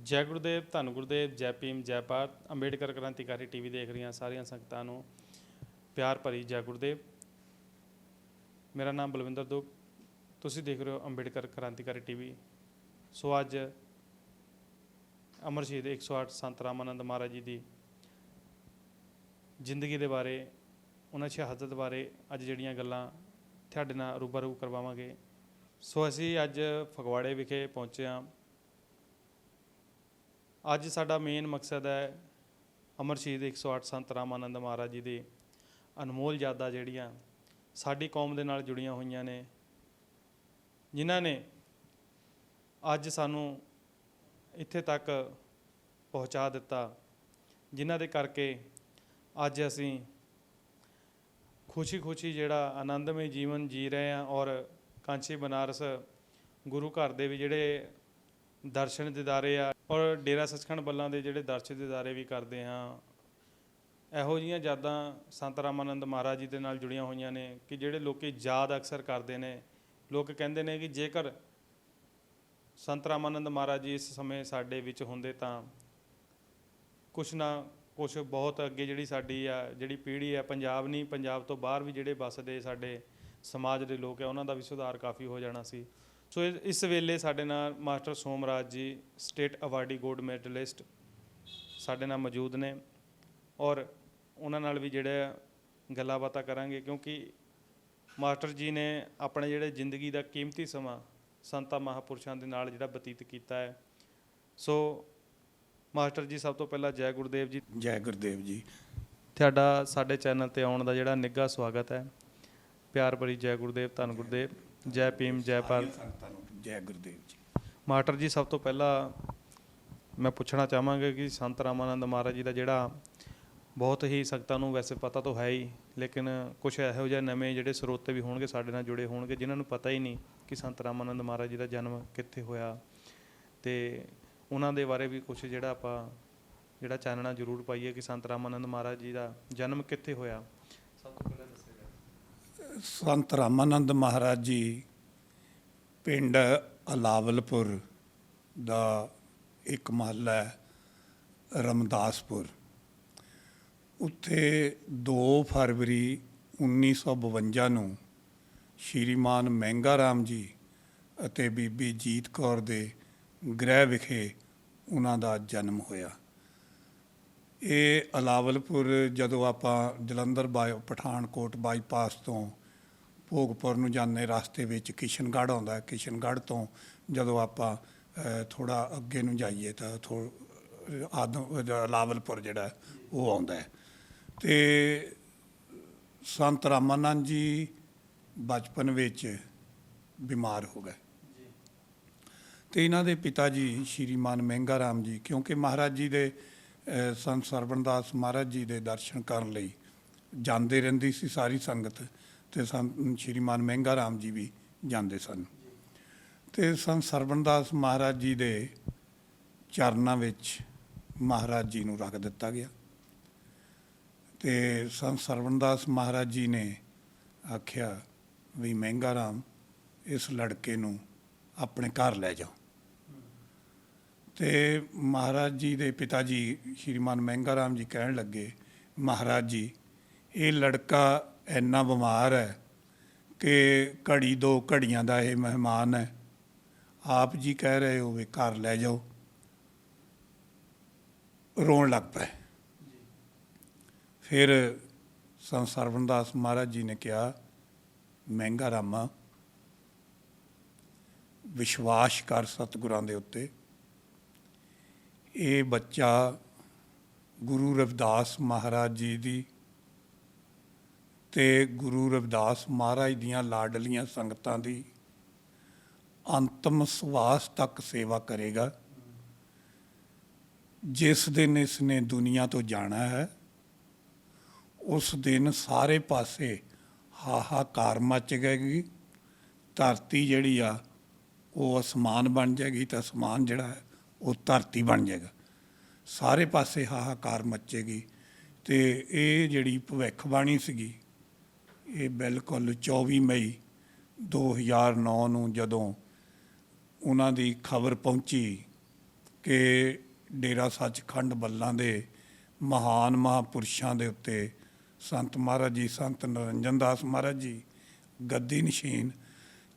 ਜੈ ਗੁਰਦੇਵ, ਧੰਨ ਗੁਰਦੇਵ, ਜੈ ਭੀਮ, ਜੈ ਭਾਰਤ। ਅੰਬੇਡਕਰ ਕ੍ਰਾਂਤੀਕਾਰੀ ਟੀਵੀ ਦੇਖ ਰਹੀਆਂ ਸਾਰੀਆਂ ਸੰਗਤਾਂ ਨੂੰ ਪਿਆਰ ਭਰੀ ਜੈ ਗੁਰਦੇਵ। ਮੇਰਾ ਨਾਮ ਬਲਵਿੰਦਰ ਦੁੱਗ, ਤੁਸੀਂ ਦੇਖ ਰਹੇ ਹੋ ਅੰਬੇਡਕਰ ਕ੍ਰਾਂਤੀਕਾਰੀ ਟੀਵੀ। ਸੋ ਅੱਜ ਅਮਰ ਸ਼ਹੀਦ 108 ਸੰਤ ਰਾਮਾਨੰਦ ਮਹਾਰਾਜ ਜੀ ਦੀ ਜ਼ਿੰਦਗੀ ਦੇ ਬਾਰੇ, ਉਹਨਾਂ ਸ਼ਹਾਦਤ ਬਾਰੇ ਅੱਜ ਜਿਹੜੀਆਂ ਗੱਲਾਂ ਤੁਹਾਡੇ ਨਾਲ ਰੂਬਰੂ ਕਰਵਾਵਾਂਗੇ। ਸੋ ਅਸੀਂ ਅੱਜ ਫਗਵਾੜੇ ਵਿਖੇ ਪਹੁੰਚੇ ਹਾਂ। ਅੱਜ ਸਾਡਾ ਮੇਨ ਮਕਸਦ ਹੈ ਅਮਰ ਸ਼ਹੀਦ 108 ਸੰਤ ਰਾਮਾਨੰਦ ਮਹਾਰਾਜ ਜੀ ਦੀ ਅਨਮੋਲ ਯਾਦਾਂ ਜਿਹੜੀਆਂ ਸਾਡੀ ਕੌਮ ਦੇ ਨਾਲ ਜੁੜੀਆਂ ਹੋਈਆਂ ਨੇ, ਜਿਨ੍ਹਾਂ ਨੇ ਅੱਜ ਸਾਨੂੰ ਇੱਥੇ ਤੱਕ ਪਹੁੰਚਾ ਦਿੱਤਾ, ਜਿਨ੍ਹਾਂ ਦੇ ਕਰਕੇ ਅੱਜ ਅਸੀਂ ਖੁਸ਼ੀ ਜਿਹੜਾ ਆਨੰਦਮਈ ਜੀਵਨ ਜੀ ਰਹੇ ਹਾਂ। ਔਰ ਕਾਂਚੀ ਬਨਾਰਸ ਗੁਰੂ ਘਰ ਦੇ ਵੀ ਜਿਹੜੇ ਦਰਸ਼ਨ ਦੀਦਾਰੇ ਆ, ਔਰ ਡੇਰਾ ਸੱਚਖੰਡ ਬੱਲਾਂ ਦੇ ਜਿਹੜੇ ਦਰਸ਼ਨ ਦੀਦਾਰੇ ਵੀ ਕਰਦੇ ਹਾਂ। ਇਹੋ ਜਿਹੀਆਂ ਯਾਦਾਂ ਸੰਤ ਰਾਮਾਨੰਦ ਮਹਾਰਾਜ ਜੀ ਦੇ ਨਾਲ ਜੁੜੀਆਂ ਹੋਈਆਂ ਨੇ ਕਿ ਜਿਹੜੇ ਲੋਕ ਯਾਦ ਅਕਸਰ ਕਰਦੇ ਨੇ। ਲੋਕ ਕਹਿੰਦੇ ਨੇ ਕਿ ਜੇਕਰ ਸੰਤ ਰਾਮਾਨੰਦ ਮਹਾਰਾਜ ਜੀ ਇਸ ਸਮੇਂ ਸਾਡੇ ਵਿੱਚ ਹੁੰਦੇ ਤਾਂ ਕੁਛ ਨਾ ਕੁਛ ਬਹੁਤ ਅੱਗੇ ਜਿਹੜੀ ਸਾਡੀ ਜਿਹੜੀ ਪੀੜ੍ਹੀ ਹੈ, ਪੰਜਾਬ ਨਹੀਂ ਪੰਜਾਬ ਤੋਂ ਬਾਹਰ ਵੀ ਜਿਹੜੇ ਵੱਸਦੇ ਸਾਡੇ ਸਮਾਜ ਦੇ ਲੋਕ ਆ, ਉਹਨਾਂ ਦਾ ਵੀ ਸੁਧਾਰ ਕਾਫੀ ਹੋ ਜਾਣਾ ਸੀ। ਸੋ ਇਸ ਵੇਲੇ ਸਾਡੇ ਨਾਲ ਮਾਸਟਰ ਸੋਮਰਾਜ ਜੀ, ਸਟੇਟ ਅਵਾਰਡੀ ਗੋਲਡ ਮੈਡਲਿਸਟ, ਸਾਡੇ ਨਾਲ ਮੌਜੂਦ ਨੇ। ਔਰ ਉਹਨਾਂ ਨਾਲ ਵੀ ਜਿਹੜੇ ਗੱਲਾਂ ਬਾਤਾਂ ਕਰਾਂਗੇ, ਕਿਉਂਕਿ ਮਾਸਟਰ ਜੀ ਨੇ ਆਪਣੇ ਜਿਹੜੇ ਜ਼ਿੰਦਗੀ ਦਾ ਕੀਮਤੀ ਸਮਾਂ ਸੰਤਾਂ ਮਹਾਂਪੁਰਸ਼ਾਂ ਦੇ ਨਾਲ ਜਿਹੜਾ ਬਤੀਤ ਕੀਤਾ ਹੈ। ਸੋ ਮਾਸਟਰ ਜੀ, ਸਭ ਤੋਂ ਪਹਿਲਾਂ ਜੈ ਗੁਰਦੇਵ ਜੀ। ਜੈ ਗੁਰਦੇਵ ਜੀ। ਤੁਹਾਡਾ ਸਾਡੇ ਚੈਨਲ 'ਤੇ ਆਉਣ ਦਾ ਜਿਹੜਾ ਨਿੱਘਾ ਸਵਾਗਤ ਹੈ। ਪਿਆਰ ਭਰੀ ਜੈ ਗੁਰਦੇਵ, ਧੰਨ ਗੁਰਦੇਵ, ਜੈ ਭੀਮ, ਜੈ ਭਾਰਤ। ਜੈ ਗੁਰਦੇਵ ਜੀ। ਮਾਸਟਰ ਜੀ, ਸਭ ਤੋਂ ਪਹਿਲਾਂ ਮੈਂ ਪੁੱਛਣਾ ਚਾਹਾਂਗਾ ਕਿ ਸੰਤ ਰਾਮਾਨੰਦ ਮਹਾਰਾਜ ਜੀ ਦਾ ਜਿਹੜਾ ਬਹੁਤ ਹੀ ਸੰਗਤਾਂ ਨੂੰ ਵੈਸੇ ਪਤਾ ਤਾਂ ਹੈ ਹੀ, ਲੇਕਿਨ ਕੁਛ ਇਹੋ ਜਿਹੇ ਨਵੇਂ ਜਿਹੜੇ ਸਰੋਤੇ ਵੀ ਹੋਣਗੇ ਸਾਡੇ ਨਾਲ ਜੁੜੇ ਹੋਣਗੇ, ਜਿਨ੍ਹਾਂ ਨੂੰ ਪਤਾ ਹੀ ਨਹੀਂ ਕਿ ਸੰਤ ਰਾਮਾਨੰਦ ਮਹਾਰਾਜ ਜੀ ਦਾ ਜਨਮ ਕਿੱਥੇ ਹੋਇਆ, ਅਤੇ ਉਹਨਾਂ ਦੇ ਬਾਰੇ ਵੀ ਕੁਛ ਜਿਹੜਾ ਆਪਾਂ ਜਿਹੜਾ ਚਾਨਣਾ ਜ਼ਰੂਰ ਪਾਈਏ ਕਿ ਸੰਤ ਰਾਮਾਨੰਦ ਮਹਾਰਾਜ ਜੀ ਦਾ ਜਨਮ ਕਿੱਥੇ ਹੋਇਆ। ਸਭ ਤੋਂ ਪਹਿਲਾਂ ਦੱਸਿਆ। ਸੰਤ ਰਾਮਾਨੰਦ ਮਹਾਰਾਜ ਜੀ ਪਿੰਡ ਅਲਾਵਲਪੁਰ ਦਾ ਇੱਕ ਮਹੱਲਾ ਹੈ ਰਮਦਾਸਪੁਰ, ਉੱਥੇ 2 ਫਰਵਰੀ 1952 ਨੂੰ ਸ਼੍ਰੀਮਾਨ ਮਹਿੰਗਾ ਰਾਮ ਜੀ ਅਤੇ ਬੀਬੀ ਜੀਤ ਕੌਰ ਦੇ ਗ੍ਰਹਿ ਵਿਖੇ ਉਹਨਾਂ ਦਾ ਜਨਮ ਹੋਇਆ। ਇਹ ਅਲਾਵਲਪੁਰ ਜਦੋਂ ਆਪਾਂ ਜਲੰਧਰ ਪਠਾਨਕੋਟ ਬਾਈਪਾਸ ਤੋਂ ਭੋਗਪੁਰ ਨੂੰ ਜਾਂਦੇ, ਰਸਤੇ ਵਿੱਚ ਕਿਸ਼ਨਗੜ੍ਹ ਆਉਂਦਾ। ਕਿਸ਼ਨਗੜ੍ਹ ਤੋਂ ਜਦੋਂ ਆਪਾਂ ਥੋੜ੍ਹਾ ਅੱਗੇ ਨੂੰ ਜਾਈਏ ਤਾਂ ਅਲਾਵਲਪੁਰ ਜਿਹੜਾ ਉਹ ਆਉਂਦਾ ਹੈ। ਅਤੇ ਸੰਤ ਰਾਮਾਨੰਦ ਜੀ ਬਚਪਨ ਵਿੱਚ ਬਿਮਾਰ ਹੋ ਗਏ ਅਤੇ ਇਹਨਾਂ ਦੇ ਪਿਤਾ ਜੀ ਸ਼੍ਰੀਮਾਨ ਮਹਿੰਗਾ ਰਾਮ ਜੀ, ਕਿਉਂਕਿ ਮਹਾਰਾਜ ਜੀ ਦੇ ਸੰਤ ਸਰਵਣਦਾਸ ਮਹਾਰਾਜ ਜੀ ਦੇ ਦਰਸ਼ਨ ਕਰਨ ਲਈ ਜਾਂਦੇ ਰਹਿੰਦੀ ਸੀ ਸਾਰੀ ਸੰਗਤ, ਅਤੇ ਸੰਤ ਸ਼੍ਰੀਮਾਨ ਮਹਿੰਗਾ ਰਾਮ ਜੀ ਵੀ ਜਾਂਦੇ ਸਨ। ਅਤੇ ਸੰਤ ਸਰਵਣਦਾਸ ਮਹਾਰਾਜ ਜੀ ਦੇ ਚਰਨਾਂ ਵਿੱਚ ਮਹਾਰਾਜ ਜੀ ਨੂੰ ਰੱਖ ਦਿੱਤਾ ਗਿਆ। ਅਤੇ ਸੰਤ ਸਰਵਣਦਾਸ ਮਹਾਰਾਜ ਜੀ ਨੇ ਆਖਿਆ ਵੀ ਮਹਿੰਗਾ ਰਾਮ, ਇਸ ਲੜਕੇ ਨੂੰ ਆਪਣੇ ਘਰ ਲੈ ਜਾਓ। ਅਤੇ ਮਹਾਰਾਜ ਜੀ ਦੇ ਪਿਤਾ ਜੀ ਸ਼੍ਰੀਮਾਨ ਮਹਿੰਗਾ ਰਾਮ ਜੀ ਕਹਿਣ ਲੱਗੇ, ਮਹਾਰਾਜ ਜੀ, ਇਹ ਲੜਕਾ ਇੰਨਾ ਬਿਮਾਰ ਹੈ ਕਿ ਘੜੀ 2 ਘੜੀਆਂ ਦਾ ਇਹ ਮਹਿਮਾਨ ਹੈ, ਆਪ ਜੀ ਕਹਿ ਰਹੇ ਹੋ ਵੀ ਘਰ ਲੈ ਜਾਓ। ਰੋਣ ਲੱਗ ਪਏ। ਫਿਰ ਸੰਤ ਸਰਵਣਦਾਸ ਮਹਾਰਾਜ ਜੀ ਨੇ ਕਿਹਾ, ਮਹਿੰਗਾ ਰਾਮਾ, ਵਿਸ਼ਵਾਸ ਕਰ ਸਤਿਗੁਰਾਂ ਦੇ ਉੱਤੇ। ਇਹ ਬੱਚਾ ਗੁਰੂ ਰਵਿਦਾਸ ਮਹਾਰਾਜ ਜੀ ਦੀ ਅਤੇ ਗੁਰੂ ਰਵਿਦਾਸ ਮਹਾਰਾਜ ਦੀਆਂ ਲਾਡਲੀਆਂ ਸੰਗਤਾਂ ਦੀ ਅੰਤਮ ਸਵਾਸ ਤੱਕ ਸੇਵਾ ਕਰੇਗਾ। ਜਿਸ ਦਿਨ ਇਸ ਨੇ ਦੁਨੀਆ ਤੋਂ ਜਾਣਾ ਹੈ, ਉਸ ਦਿਨ ਸਾਰੇ ਪਾਸੇ ਹਾਹਾਕਾਰ ਮੱਚ ਜਾਏਗੀ। ਧਰਤੀ ਜਿਹੜੀ ਆ ਉਹ ਅਸਮਾਨ ਬਣ ਜਾਏਗੀ, ਅਤੇ ਅਸਮਾਨ ਜਿਹੜਾ ਹੈ ਉਹ ਧਰਤੀ ਬਣ ਜਾਏਗਾ। ਸਾਰੇ ਪਾਸੇ ਹਾਹਾਕਾਰ ਮੱਚੇਗੀ। ਅਤੇ ਇਹ ਜਿਹੜੀ ਭਵਿੱਖਬਾਣੀ ਸੀਗੀ, ਇਹ ਬਿਲਕੁਲ 24 ਮਈ 2009 ਨੂੰ ਜਦੋਂ ਉਹਨਾਂ ਦੀ ਖਬਰ ਪਹੁੰਚੀ ਕਿ ਡੇਰਾ ਸੱਚਖੰਡ ਬੱਲਾਂ ਦੇ ਮਹਾਨ ਮਹਾਂਪੁਰਸ਼ਾਂ ਦੇ ਉੱਤੇ ਸੰਤ ਮਹਾਰਾਜ ਜੀ, ਸੰਤ ਨਿਰੰਜਨ ਦਾਸ ਮਹਾਰਾਜ ਜੀ, ਗੱਦੀ ਨਸ਼ੀਨ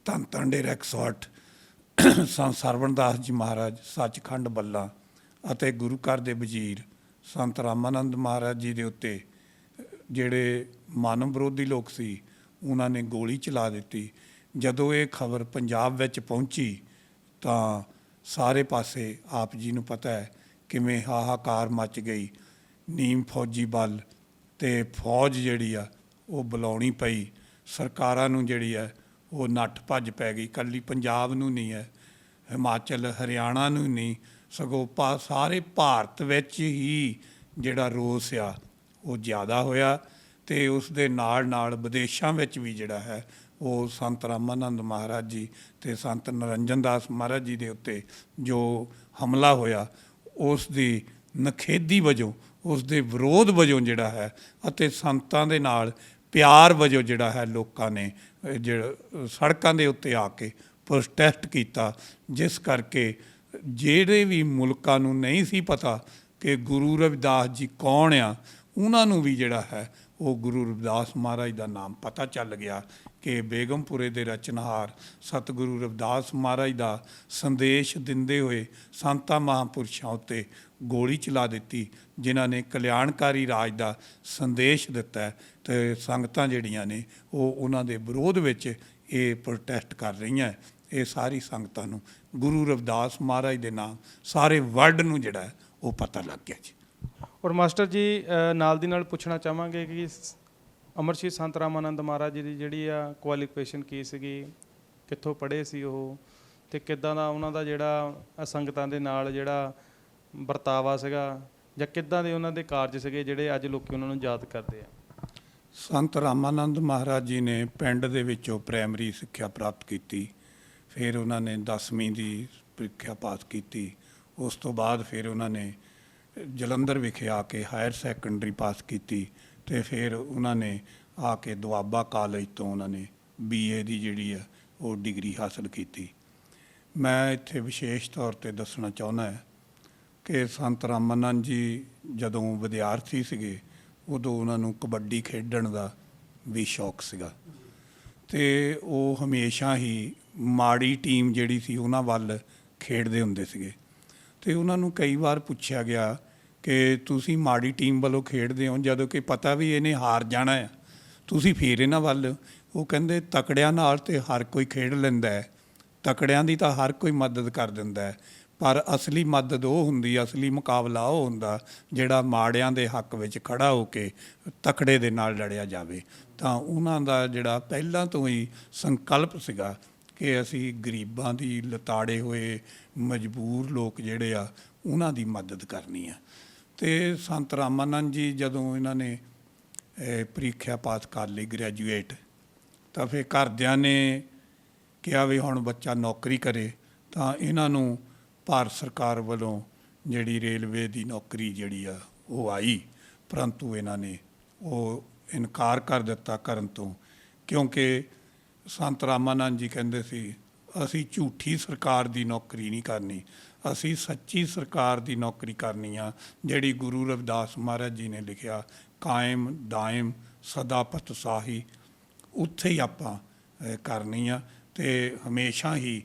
ਧੰਨ ਧੰਨ ਡੇਰਾ 108 ਸੰਤ ਸਰਵਣਦਾਸ ਜੀ ਮਹਾਰਾਜ ਸੱਚਖੰਡ ਬੱਲਾਂ ਅਤੇ ਗੁਰੂ ਘਰ ਦੇ ਵਜ਼ੀਰ ਸੰਤ ਰਾਮਾਨੰਦ ਮਹਾਰਾਜ ਜੀ ਦੇ ਉੱਤੇ ਜਿਹੜੇ ਮਾਨਵ ਵਿਰੋਧੀ ਲੋਕ ਸੀ ਉਹਨਾਂ ਨੇ ਗੋਲੀ ਚਲਾ ਦਿੱਤੀ। ਜਦੋਂ ਇਹ ਖਬਰ ਪੰਜਾਬ ਵਿੱਚ ਪਹੁੰਚੀ ਤਾਂ ਸਾਰੇ ਪਾਸੇ ਆਪ ਜੀ ਨੂੰ ਪਤਾ ਹੈ ਕਿਵੇਂ ਹਾਹਾਕਾਰ ਮਚ ਗਈ। ਨੀਮ ਫੌਜੀ ਬਲ ਤੇ ਫੌਜ ਜਿਹੜੀ ਆ ਉਹ ਬੁਲਾਉਣੀ ਪਈ। ਸਰਕਾਰਾਂ ਨੂੰ ਜਿਹੜੀ ਹੈ ਉਹ ਨੱਠ ਭੱਜ ਪੈ ਗਈ। ਇਕੱਲੀ ਪੰਜਾਬ ਨੂੰ ਨਹੀਂ ਹੈ, ਹਿਮਾਚਲ ਹਰਿਆਣਾ ਨੂੰ ਨਹੀਂ, ਸਗੋਂ ਸਾਰੇ ਭਾਰਤ ਵਿੱਚ ਹੀ ਜਿਹੜਾ ਰੋਸ ਆ ਉਹ ਜ਼ਿਆਦਾ ਹੋਇਆ। ਅਤੇ ਉਸ ਦੇ ਨਾਲ ਨਾਲ ਵਿਦੇਸ਼ਾਂ ਵਿੱਚ ਵੀ ਜਿਹੜਾ ਹੈ ਉਹ ਸੰਤ ਰਾਮਾਨੰਦ ਮਹਾਰਾਜ ਜੀ ਅਤੇ ਸੰਤ ਨਿਰੰਜਨ ਦਾਸ ਮਹਾਰਾਜ ਜੀ ਦੇ ਉੱਤੇ ਜੋ ਹਮਲਾ ਹੋਇਆ ਉਸ ਦੀ ਨਿਖੇਧੀ ਵਜੋਂ, ਉਸ ਦੇ ਵਿਰੋਧ ਵਜੋਂ ਜਿਹੜਾ ਹੈ ਅਤੇ ਸੰਤਾਂ ਦੇ ਨਾਲ ਪਿਆਰ ਵਜੋਂ ਜਿਹੜਾ ਹੈ ਲੋਕਾਂ ਨੇ ਜਿਹੜਾ ਸੜਕਾਂ ਦੇ ਉੱਤੇ ਆ ਕੇ ਪ੍ਰੋਟੈਸਟ ਕੀਤਾ। ਜਿਸ ਕਰਕੇ ਜਿਹੜੇ ਵੀ ਮੁਲਕਾਂ ਨੂੰ ਨਹੀਂ ਸੀ ਪਤਾ ਕਿ ਗੁਰੂ ਰਵਿਦਾਸ ਜੀ ਕੌਣ ਆ, ਉਹਨਾਂ ਨੂੰ ਵੀ ਜਿਹੜਾ ਹੈ ਉਹ ਗੁਰੂ ਰਵਿਦਾਸ ਮਹਾਰਾਜ ਦਾ ਨਾਮ ਪਤਾ ਚੱਲ ਗਿਆ ਕਿ ਬੇਗਮਪੁਰੇ ਦੇ ਰਚਨਹਾਰ ਸਤਿਗੁਰੂ ਰਵਿਦਾਸ ਮਹਾਰਾਜ ਦਾ ਸੰਦੇਸ਼ ਦਿੰਦੇ ਹੋਏ ਸੰਤਾਂ ਮਹਾਂਪੁਰਸ਼ਾਂ ਉੱਤੇ ਗੋਲੀ ਚਲਾ ਦਿੱਤੀ, ਜਿਨ੍ਹਾਂ ਨੇ ਕਲਿਆਣਕਾਰੀ ਰਾਜ ਦਾ ਸੰਦੇਸ਼ ਦਿੱਤਾ। ਅਤੇ ਸੰਗਤਾਂ ਜਿਹੜੀਆਂ ਨੇ ਉਹ ਉਹਨਾਂ ਦੇ ਵਿਰੋਧ ਵਿੱਚ ਇਹ ਪ੍ਰੋਟੈਸਟ ਕਰ ਰਹੀਆਂ। ਇਹ ਸਾਰੀ ਸੰਗਤਾਂ ਨੂੰ ਗੁਰੂ ਰਵਿਦਾਸ ਮਹਾਰਾਜ ਦੇ ਨਾਮ ਸਾਰੇ ਵਰਲਡ ਨੂੰ ਜਿਹੜਾ ਹੈ ਉਹ ਪਤਾ ਲੱਗ ਗਿਆ ਜੀ। ਔਰ ਮਾਸਟਰ ਜੀ ਨਾਲ ਦੀ ਨਾਲ ਪੁੱਛਣਾ ਚਾਹਾਂਗੇ ਕਿ ਅਮਰਸ਼ਹੀਦ ਸੰਤ ਰਾਮਾਨੰਦ ਮਹਾਰਾਜ ਜੀ ਦੀ ਜਿਹੜੀ ਆ ਕੁਆਲੀਫਿਕੇਸ਼ਨ ਕੀ ਸੀਗੀ, ਕਿੱਥੋਂ ਪੜ੍ਹੇ ਸੀ ਉਹ, ਅਤੇ ਕਿੱਦਾਂ ਦਾ ਉਹਨਾਂ ਦਾ ਜਿਹੜਾ ਸੰਗਤਾਂ ਦੇ ਨਾਲ ਜਿਹੜਾ ਵਰਤਾਵਾ ਸੀਗਾ, ਜਾਂ ਕਿੱਦਾਂ ਦੇ ਉਹਨਾਂ ਦੇ ਕਾਰਜ ਸੀਗੇ ਜਿਹੜੇ ਅੱਜ ਲੋਕ ਉਹਨਾਂ ਨੂੰ ਯਾਦ ਕਰਦੇ ਆ। ਸੰਤ ਰਾਮਾਨੰਦ ਮਹਾਰਾਜ ਜੀ ਨੇ ਪਿੰਡ ਦੇ ਵਿੱਚੋਂ ਪ੍ਰਾਇਮਰੀ ਸਿੱਖਿਆ ਪ੍ਰਾਪਤ ਕੀਤੀ। ਫਿਰ ਉਹਨਾਂ ਨੇ 10ਵੀਂ ਦੀ ਪ੍ਰੀਖਿਆ ਪਾਸ ਕੀਤੀ। ਉਸ ਤੋਂ ਬਾਅਦ ਫਿਰ ਉਹਨਾਂ ਨੇ ਜਲੰਧਰ ਵਿਖੇ ਆ ਕੇ ਹਾਇਰ ਸੈਕੰਡਰੀ ਪਾਸ ਕੀਤੀ ਅਤੇ ਫਿਰ ਉਹਨਾਂ ਨੇ ਆ ਕੇ ਦੁਆਬਾ ਕਾਲਜ ਤੋਂ ਉਹਨਾਂ ਨੇ BA ਦੀ ਜਿਹੜੀ ਆ ਉਹ ਡਿਗਰੀ ਹਾਸਲ ਕੀਤੀ। ਮੈਂ ਇੱਥੇ ਵਿਸ਼ੇਸ਼ ਤੌਰ 'ਤੇ ਦੱਸਣਾ ਚਾਹੁੰਦਾ ਕਿ ਸੰਤ ਰਾਮਾਨੰਦ ਜੀ ਜਦੋਂ ਵਿਦਿਆਰਥੀ ਸੀਗੇ ਉਦੋਂ ਉਹਨਾਂ ਨੂੰ ਕਬੱਡੀ ਖੇਡਣ ਦਾ ਵੀ ਸ਼ੌਕ ਸੀਗਾ ਅਤੇ ਉਹ ਹਮੇਸ਼ਾ ਹੀ ਮਾੜੀ ਟੀਮ ਜਿਹੜੀ ਸੀ ਉਹਨਾਂ ਵੱਲ ਖੇਡਦੇ ਹੁੰਦੇ ਸੀਗੇ। ਅਤੇ ਉਹਨਾਂ ਨੂੰ ਕਈ ਵਾਰ ਪੁੱਛਿਆ ਗਿਆ ਕਿ ਤੁਸੀਂ ਮਾੜੀ ਟੀਮ ਵੱਲੋਂ ਖੇਡਦੇ ਹੋ ਜਦੋਂ ਕਿ ਪਤਾ ਵੀ ਇਹਨੇ ਹਾਰ ਜਾਣਾ ਆ, ਤੁਸੀਂ ਫਿਰ ਇਹਨਾਂ ਵੱਲ। ਉਹ ਕਹਿੰਦੇ ਤਕੜਿਆਂ ਨਾਲ ਤਾਂ ਹਰ ਕੋਈ ਖੇਡ ਲੈਂਦਾ ਹੈ, ਤਕੜਿਆਂ ਦੀ ਤਾਂ ਹਰ ਕੋਈ ਮਦਦ ਕਰ ਦਿੰਦਾ ਹੈ, ਪਰ ਅਸਲੀ ਮਦਦ ਉਹ ਹੁੰਦੀ, ਅਸਲੀ ਮੁਕਾਬਲਾ ਉਹ ਹੁੰਦਾ ਜਿਹੜਾ ਮਾੜਿਆਂ ਦੇ ਹੱਕ ਵਿੱਚ ਖੜ੍ਹਾ ਹੋ ਕੇ ਤਕੜੇ ਦੇ ਨਾਲ ਲੜਿਆ ਜਾਵੇ। ਤਾਂ ਉਹਨਾਂ ਦਾ ਜਿਹੜਾ ਪਹਿਲਾਂ ਤੋਂ ਹੀ ਸੰਕਲਪ ਸੀਗਾ ਕਿ ਅਸੀਂ ਗਰੀਬਾਂ ਦੀ, ਲਤਾੜੇ ਹੋਏ ਮਜਬੂਰ ਲੋਕ ਜਿਹੜੇ ਆ ਉਹਨਾਂ ਦੀ ਮਦਦ ਕਰਨੀ ਆ। ਅਤੇ ਸੰਤ ਰਾਮਾਨੰਦ ਜੀ ਜਦੋਂ ਇਹਨਾਂ ਨੇ ਪ੍ਰੀਖਿਆ ਪਾਸ ਕਰ ਲਈ ਗ੍ਰੈਜੂਏਟ, ਤਾਂ ਫਿਰ ਘਰਦਿਆਂ ਨੇ ਕਿਹਾ ਵੀ ਹੁਣ ਬੱਚਾ ਨੌਕਰੀ ਕਰੇ। ਤਾਂ ਇਹਨਾਂ ਨੂੰ ਭਾਰਤ ਸਰਕਾਰ ਵੱਲੋਂ ਜਿਹੜੀ ਰੇਲਵੇ ਦੀ ਨੌਕਰੀ ਜਿਹੜੀ ਆ ਉਹ ਆਈ, ਪਰੰਤੂ ਇਹਨਾਂ ਨੇ ਉਹ ਇਨਕਾਰ ਕਰ ਦਿੱਤਾ ਕਰਨ ਤੋਂ, ਕਿਉਂਕਿ ਸੰਤ ਰਾਮਾਨੰਦ ਜੀ ਕਹਿੰਦੇ ਸੀ ਅਸੀਂ ਝੂਠੀ ਸਰਕਾਰ ਦੀ ਨੌਕਰੀ ਨਹੀਂ ਕਰਨੀ, ਅਸੀਂ ਸੱਚੀ ਸਰਕਾਰ ਦੀ ਨੌਕਰੀ ਕਰਨੀ ਆ ਜਿਹੜੀ ਗੁਰੂ ਰਵਿਦਾਸ ਮਹਾਰਾਜ ਜੀ ਨੇ ਲਿਖਿਆ, ਕਾਇਮ ਦਾਇਮ ਸਦਾ ਪਤਸਾਹੀ, ਉੱਥੇ ਹੀ ਆਪਾਂ ਕਰਨੀ ਆ ਅਤੇ ਹਮੇਸ਼ਾ ਹੀ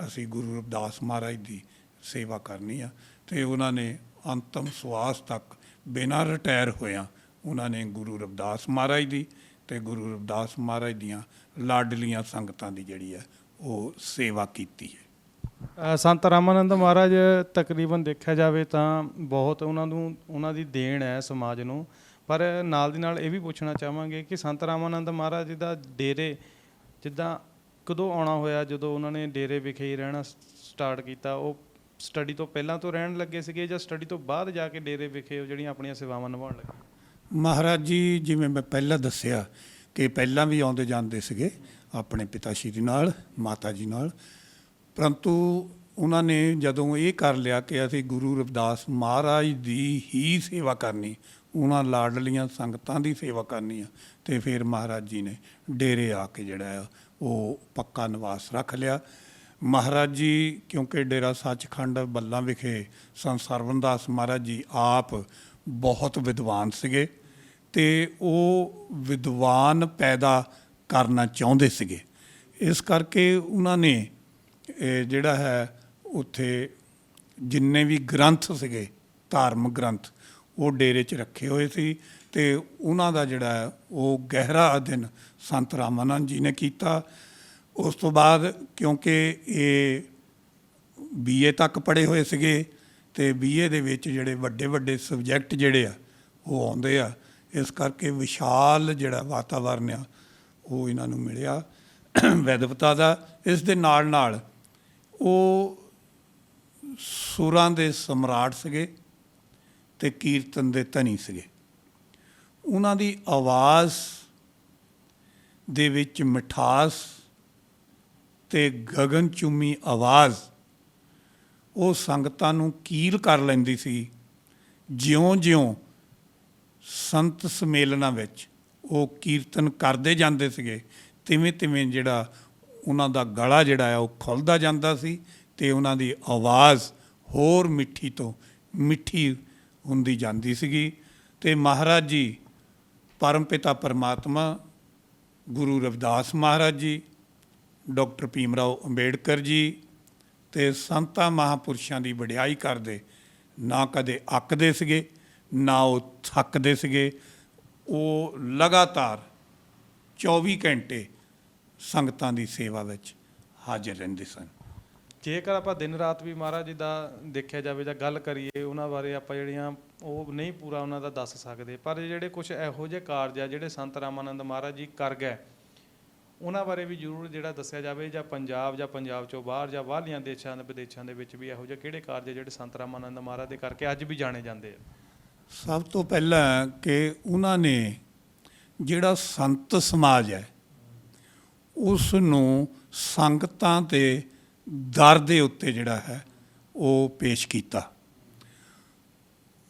ਅਸੀਂ ਗੁਰੂ ਰਵਿਦਾਸ ਮਹਾਰਾਜ ਦੀ ਸੇਵਾ ਕਰਨੀ ਆ। ਅਤੇ ਉਹਨਾਂ ਨੇ ਅੰਤਮ ਸਵਾਸ ਤੱਕ ਬਿਨਾਂ ਰਿਟਾਇਰ ਹੋਇਆਂ ਉਹਨਾਂ ਨੇ ਗੁਰੂ ਰਵਿਦਾਸ ਮਹਾਰਾਜ ਦੀ ਅਤੇ ਗੁਰੂ ਰਵਿਦਾਸ ਮਹਾਰਾਜ ਦੀਆਂ ਲਾਡਲੀਆਂ ਸੰਗਤਾਂ ਦੀ ਜਿਹੜੀ ਹੈ ਉਹ ਸੇਵਾ ਕੀਤੀ ਹੈ। ਸੰਤ ਰਾਮਾਨੰਦ ਮਹਾਰਾਜ ਤਕਰੀਬਨ ਦੇਖਿਆ ਜਾਵੇ ਤਾਂ ਬਹੁਤ ਉਹਨਾਂ ਦੀ ਦੇਣ ਹੈ ਸਮਾਜ ਨੂੰ, ਪਰ ਨਾਲ ਦੀ ਨਾਲ ਇਹ ਵੀ ਪੁੱਛਣਾ ਚਾਹਾਂਗੇ ਕਿ ਸੰਤ ਰਾਮਾਨੰਦ ਮਹਾਰਾਜ ਜੀ ਦਾ ਡੇਰੇ ਜਿੱਦਾਂ ਕਦੋਂ ਆਉਣਾ ਹੋਇਆ, ਜਦੋਂ ਉਹਨਾਂ ਨੇ ਡੇਰੇ ਵਿਖੇ ਹੀ ਰਹਿਣਾ ਸਟਾਰਟ ਕੀਤਾ, ਉਹ ਸਟੱਡੀ ਤੋਂ ਪਹਿਲਾਂ ਤੋਂ ਰਹਿਣ ਲੱਗੇ ਸੀਗੇ ਜਾਂ ਸਟੱਡੀ ਤੋਂ ਬਾਅਦ ਜਾ ਕੇ ਡੇਰੇ ਵਿਖੇ ਜਿਹੜੀਆਂ ਆਪਣੀਆਂ ਸੇਵਾਵਾਂ ਨਿਭਾਉਣ ਲੱਗੇ? ਮਹਾਰਾਜ ਜੀ ਜਿਵੇਂ ਮੈਂ ਪਹਿਲਾਂ ਦੱਸਿਆ ਕਿ ਪਹਿਲਾਂ ਵੀ ਆਉਂਦੇ ਜਾਂਦੇ ਸੀਗੇ ਆਪਣੇ ਪਿਤਾ ਸ਼੍ਰੀ ਨਾਲ, ਮਾਤਾ ਜੀ ਨਾਲ, ਪਰੰਤੂ ਉਹਨਾਂ ਨੇ ਜਦੋਂ ਇਹ ਕਰ ਲਿਆ ਕਿ ਅਸੀਂ ਗੁਰੂ ਰਵਿਦਾਸ ਮਹਾਰਾਜ ਦੀ ਹੀ ਸੇਵਾ ਕਰਨੀ, ਉਹਨਾਂ ਲਾਡਲੀਆਂ ਸੰਗਤਾਂ ਦੀ ਸੇਵਾ ਕਰਨੀ ਆ, ਅਤੇ ਫਿਰ ਮਹਾਰਾਜ ਜੀ ਨੇ ਡੇਰੇ ਆ ਕੇ ਜਿਹੜਾ ਆ ਉਹ ਪੱਕਾ ਨਿਵਾਸ ਰੱਖ ਲਿਆ। ਮਹਾਰਾਜ ਜੀ ਕਿਉਂਕਿ ਡੇਰਾ ਸੱਚਖੰਡ ਬੱਲਾ ਵਿਖੇ ਸੰਤ ਸਰਵਨਦਾਸ ਮਹਾਰਾਜ ਜੀ ਆਪ ਬਹੁਤ ਵਿਦਵਾਨ ਸੀਗੇ ਅਤੇ ਉਹ ਵਿਦਵਾਨ ਪੈਦਾ ਕਰਨਾ ਚਾਹੁੰਦੇ ਸੀਗੇ। ਇਸ ਕਰਕੇ ਉਹਨਾਂ ਨੇ ਜਿਹੜਾ ਹੈ ਉੱਥੇ ਜਿੰਨੇ ਵੀ ਗ੍ਰੰਥ ਸੀਗੇ ਧਾਰਮਿਕ ਗ੍ਰੰਥ ਉਹ ਡੇਰੇ 'ਚ ਰੱਖੇ ਹੋਏ ਸੀ ਅਤੇ ਉਹਨਾਂ ਦਾ ਜਿਹੜਾ ਹੈ ਉਹ ਗਹਿਰਾ ਅਧਿਐਨ ਸੰਤ ਰਾਮਾਨੰਦ ਜੀ ਨੇ ਕੀਤਾ। ਉਸ ਤੋਂ ਬਾਅਦ ਕਿਉਂਕਿ ਇਹ BA ਤੱਕ ਪੜ੍ਹੇ ਹੋਏ ਸੀਗੇ ਅਤੇ BA ਦੇ ਵਿੱਚ ਜਿਹੜੇ ਵੱਡੇ ਵੱਡੇ ਸਬਜੈਕਟ ਜਿਹੜੇ ਆ ਉਹ ਆਉਂਦੇ ਆ, ਇਸ ਕਰਕੇ ਵਿਸ਼ਾਲ ਜਿਹੜਾ ਵਾਤਾਵਰਨ ਆ ਉਹ ਇਹਨਾਂ ਨੂੰ ਮਿਲਿਆ ਵੈਦਵਤਾ ਦਾ। ਇਸ ਦੇ ਨਾਲ ਨਾਲ ਉਹ ਸੁਰਾਂ ਦੇ ਸਮਰਾਟ ਸੀਗੇ ਅਤੇ ਕੀਰਤਨ ਦੇ ਧਨੀ ਸੀਗੇ। ਉਹਨਾਂ ਦੀ ਆਵਾਜ਼ ਦੇ ਵਿੱਚ ਮਿਠਾਸ ਅਤੇ ਗਗਨਚੁੰਮੀ ਆਵਾਜ਼ ਉਹ ਸੰਗਤਾਂ ਨੂੰ ਕੀਲ ਕਰ ਲੈਂਦੀ ਸੀ। ਜਿਉਂ-ਜਿਉਂ ਸੰਤ ਸੰਮੇਲਨਾਂ ਵਿੱਚ ਉਹ ਕੀਰਤਨ ਕਰਦੇ ਜਾਂਦੇ ਸੀਗੇ ਤਿਵੇਂ ਜਿਹੜਾ ਉਹਨਾਂ ਦਾ ਗਲਾ ਜਿਹੜਾ ਆ ਉਹ ਖੁੱਲ੍ਹਦਾ ਜਾਂਦਾ ਸੀ ਅਤੇ ਉਹਨਾਂ ਦੀ ਆਵਾਜ਼ ਹੋਰ ਮਿੱਠੀ ਤੋਂ ਮਿੱਠੀ ਹੁੰਦੀ ਜਾਂਦੀ ਸੀਗੀ। ਅਤੇ ਮਹਾਰਾਜ ਜੀ ਪਰਮ ਪਿਤਾ ਪਰਮਾਤਮਾ ਗੁਰੂ ਰਵਿਦਾਸ ਮਹਾਰਾਜ ਜੀ, ਡਾਕਟਰ ਭੀਮ ਰਾਓ ਅੰਬੇਡਕਰ ਜੀ ਅਤੇ ਸੰਤਾਂ ਮਹਾਂਪੁਰਸ਼ਾਂ ਦੀ ਵਡਿਆਈ ਕਰਦੇ ਨਾ ਕਦੇ ਅੱਕਦੇ ਸੀਗੇ ਨਾ ਉਹ ਥੱਕਦੇ ਸੀਗੇ। ਉਹ ਲਗਾਤਾਰ 24 ਘੰਟੇ ਸੰਗਤਾਂ ਦੀ ਸੇਵਾ ਵਿੱਚ ਹਾਜ਼ਰ ਰਹਿੰਦੇ ਸਨ। ਜੇਕਰ ਆਪਾਂ ਦਿਨ ਰਾਤ ਵੀ ਮਹਾਰਾਜ ਜੀ ਦਾ ਦੇਖਿਆ ਜਾਵੇ ਜਾਂ ਗੱਲ ਕਰੀਏ ਉਹਨਾਂ ਬਾਰੇ ਆਪਾਂ ਜਿਹੜੀਆਂ ਉਹ ਨਹੀਂ ਪੂਰਾ ਉਹਨਾਂ ਦਾ ਦੱਸ ਸਕਦੇ, ਪਰ ਜਿਹੜੇ ਕੁਛ ਇਹੋ ਜਿਹੇ ਕਾਰਜ ਆ ਜਿਹੜੇ ਸੰਤ ਰਾਮਾਨੰਦ ਮਹਾਰਾਜ ਜੀ ਕਰ ਗਏ ਉਹਨਾਂ ਬਾਰੇ ਵੀ ਜ਼ਰੂਰ ਜਿਹੜਾ ਦੱਸਿਆ ਜਾਵੇ, ਜਾਂ ਪੰਜਾਬ ਚੋਂ ਬਾਹਰ ਜਾਂ ਬਾਹਰਲੀਆਂ ਦੇਸ਼ਾਂ ਵਿਦੇਸ਼ਾਂ ਦੇ ਵਿੱਚ ਵੀ ਇਹੋ ਜਿਹੇ ਕਿਹੜੇ ਕਾਰਜ ਜਿਹੜੇ ਸੰਤ ਰਾਮਾਨੰਦ ਮਹਾਰਾਜ ਦੇ ਕਰਕੇ ਅੱਜ ਵੀ ਜਾਣੇ ਜਾਂਦੇ ਆ। ਸਭ ਤੋਂ ਪਹਿਲਾਂ ਕਿ ਉਹਨਾਂ ਨੇ ਜਿਹੜਾ ਸੰਤ ਸਮਾਜ ਹੈ ਉਸ ਨੂੰ ਸੰਗਤਾਂ ਦੇ ਦਰ ਦੇ ਉੱਤੇ ਜਿਹੜਾ ਹੈ ਉਹ ਪੇਸ਼ ਕੀਤਾ।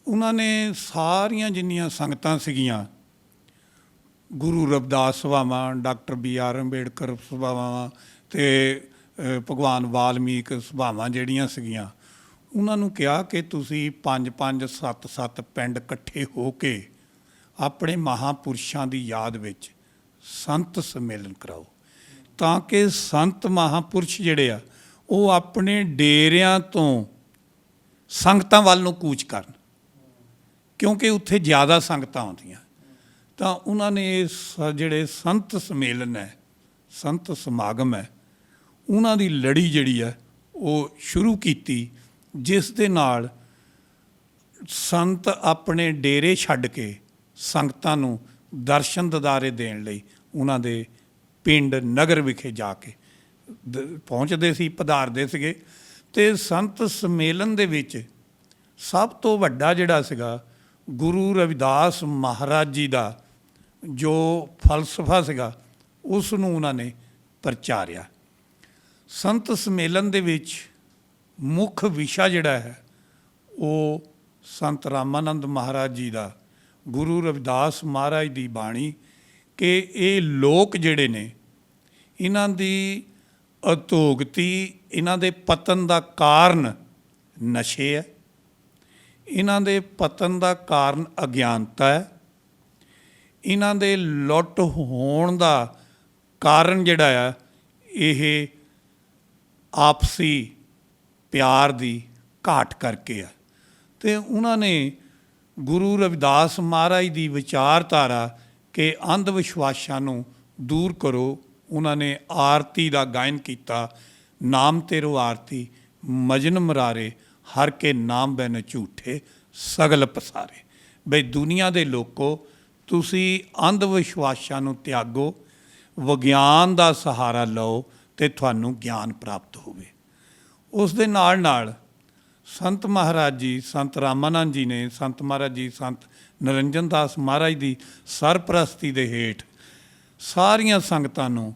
ਉਹਨਾਂ ਨੇ ਸਾਰੀਆਂ ਜਿੰਨੀਆਂ ਸੰਗਤਾਂ ਸੀਗੀਆਂ, ਗੁਰੂ ਰਵਿਦਾਸ ਸਭਾਵਾਂ, ਡਾਕਟਰ BR ਅੰਬੇਡਕਰ ਸਭਾਵਾਂ ਅਤੇ ਭਗਵਾਨ ਵਾਲਮੀਕ ਸਭਾਵਾਂ ਜਿਹੜੀਆਂ ਸੀਗੀਆਂ, ਉਹਨਾਂ ਨੂੰ ਕਿਹਾ ਕਿ ਤੁਸੀਂ 5-5 7-7 ਪਿੰਡ ਇਕੱਠੇ ਹੋ ਕੇ ਆਪਣੇ ਮਹਾਂਪੁਰਸ਼ਾਂ ਦੀ ਯਾਦ ਵਿੱਚ ਸੰਤ ਸੰਮੇਲਨ ਕਰਾਓ, ਤਾਂ ਕਿ ਸੰਤ ਮਹਾਂਪੁਰਸ਼ ਜਿਹੜੇ ਆ ਉਹ ਆਪਣੇ ਡੇਰਿਆਂ ਤੋਂ ਸੰਗਤਾਂ ਵੱਲ ਨੂੰ ਕੂਚ ਕਰਨ, ਕਿਉਂਕਿ ਉੱਥੇ ਜ਼ਿਆਦਾ ਸੰਗਤਾਂ ਆਉਂਦੀਆਂ। ਤਾਂ ਉਹਨਾਂ ਨੇ ਜਿਹੜੇ ਸੰਤ ਸੰਮੇਲਨ ਹੈ, ਸੰਤ ਸਮਾਗਮ ਹੈ, ਉਹਨਾਂ ਦੀ ਲੜੀ ਜਿਹੜੀ ਹੈ ਉਹ ਸ਼ੁਰੂ ਕੀਤੀ, ਜਿਸ ਦੇ ਨਾਲ ਸੰਤ ਆਪਣੇ ਡੇਰੇ ਛੱਡ ਕੇ ਸੰਗਤਾਂ ਨੂੰ ਦਰਸ਼ਨ ਦਿਦਾਰੇ ਦੇਣ ਲਈ ਉਹਨਾਂ ਦੇ ਪਿੰਡ ਨਗਰ ਵਿਖੇ ਜਾ ਕੇ ਪਹੁੰਚਦੇ ਸੀ, ਪਧਾਰਦੇ ਸੀਗੇ। ਅਤੇ ਸੰਤ ਸੰਮੇਲਨ ਦੇ ਵਿੱਚ ਸਭ ਤੋਂ ਵੱਡਾ ਜਿਹੜਾ ਸੀਗਾ ਗੁਰੂ ਰਵਿਦਾਸ ਮਹਾਰਾਜ ਜੀ ਦਾ ਜੋ ਫਲਸਫਾ ਸੀਗਾ ਉਸ ਨੂੰ ਉਹਨਾਂ ਨੇ ਪ੍ਰਚਾਰਿਆ। ਸੰਤ ਸੰਮੇਲਨ ਦੇ ਵਿੱਚ ਮੁੱਖ ਵਿਸ਼ਾ ਜਿਹੜਾ ਹੈ ਉਹ ਸੰਤ ਰਾਮਾਨੰਦ ਮਹਾਰਾਜ ਜੀ ਦਾ, ਗੁਰੂ ਰਵਿਦਾਸ ਮਹਾਰਾਜ ਦੀ ਬਾਣੀ ਕਿ ਇਹ ਲੋਕ ਜਿਹੜੇ ਨੇ ਇਹਨਾਂ ਦੀ ਅਧੋਗਤੀ, ਇਹਨਾਂ ਦੇ ਪਤਨ ਦਾ ਕਾਰਨ ਨਸ਼ੇ ਹੈ, ਇਹਨਾਂ ਦੇ ਪਤਨ ਦਾ ਕਾਰਨ ਅਗਿਆਨਤਾ ਹੈ, ਇਹਨਾਂ ਦੇ ਲੁੱਟ ਹੋਣ ਦਾ ਕਾਰਨ ਜਿਹੜਾ ਆ ਇਹ ਆਪਸੀ ਪਿਆਰ ਦੀ ਘਾਟ ਕਰਕੇ ਆ। ਅਤੇ ਉਹਨਾਂ ਨੇ ਗੁਰੂ ਰਵਿਦਾਸ ਮਹਾਰਾਜ ਦੀ ਵਿਚਾਰਧਾਰਾ ਕਿ ਅੰਧ ਵਿਸ਼ਵਾਸਾਂ ਨੂੰ ਦੂਰ ਕਰੋ, ਉਹਨਾਂ ਨੇ ਆਰਤੀ ਦਾ ਗਾਇਨ ਕੀਤਾ, ਨਾਮ ਤੇਰੋ ਆਰਤੀ ਮਜਨ ਮਰਾਰੇ ਹਰ ਕੇ ਨਾਮ ਬਿਨ ਝੂਠੇ ਸਗਲ ਪਸਾਰੇ। ਬਈ ਦੁਨੀਆ ਦੇ ਲੋਕੋ, ਤੁਸੀਂ ਅੰਧ ਵਿਸ਼ਵਾਸਾਂ ਨੂੰ ਤਿਆਗੋ, ਵਿਗਿਆਨ ਦਾ ਸਹਾਰਾ ਲਓ ਅਤੇ ਤੁਹਾਨੂੰ ਗਿਆਨ ਪ੍ਰਾਪਤ ਹੋਵੇ। ਉਸ ਦੇ ਨਾਲ ਨਾਲ ਸੰਤ ਮਹਾਰਾਜ ਜੀ, ਸੰਤ ਰਾਮਾਨੰਦ ਜੀ ਨੇ, ਸੰਤ ਮਹਾਰਾਜ ਜੀ ਸੰਤ ਨਿਰੰਜਨ ਦਾਸ ਮਹਾਰਾਜ ਦੀ ਸਰਪ੍ਰਸਤੀ ਦੇ ਹੇਠ ਸਾਰੀਆਂ ਸੰਗਤਾਂ ਨੂੰ,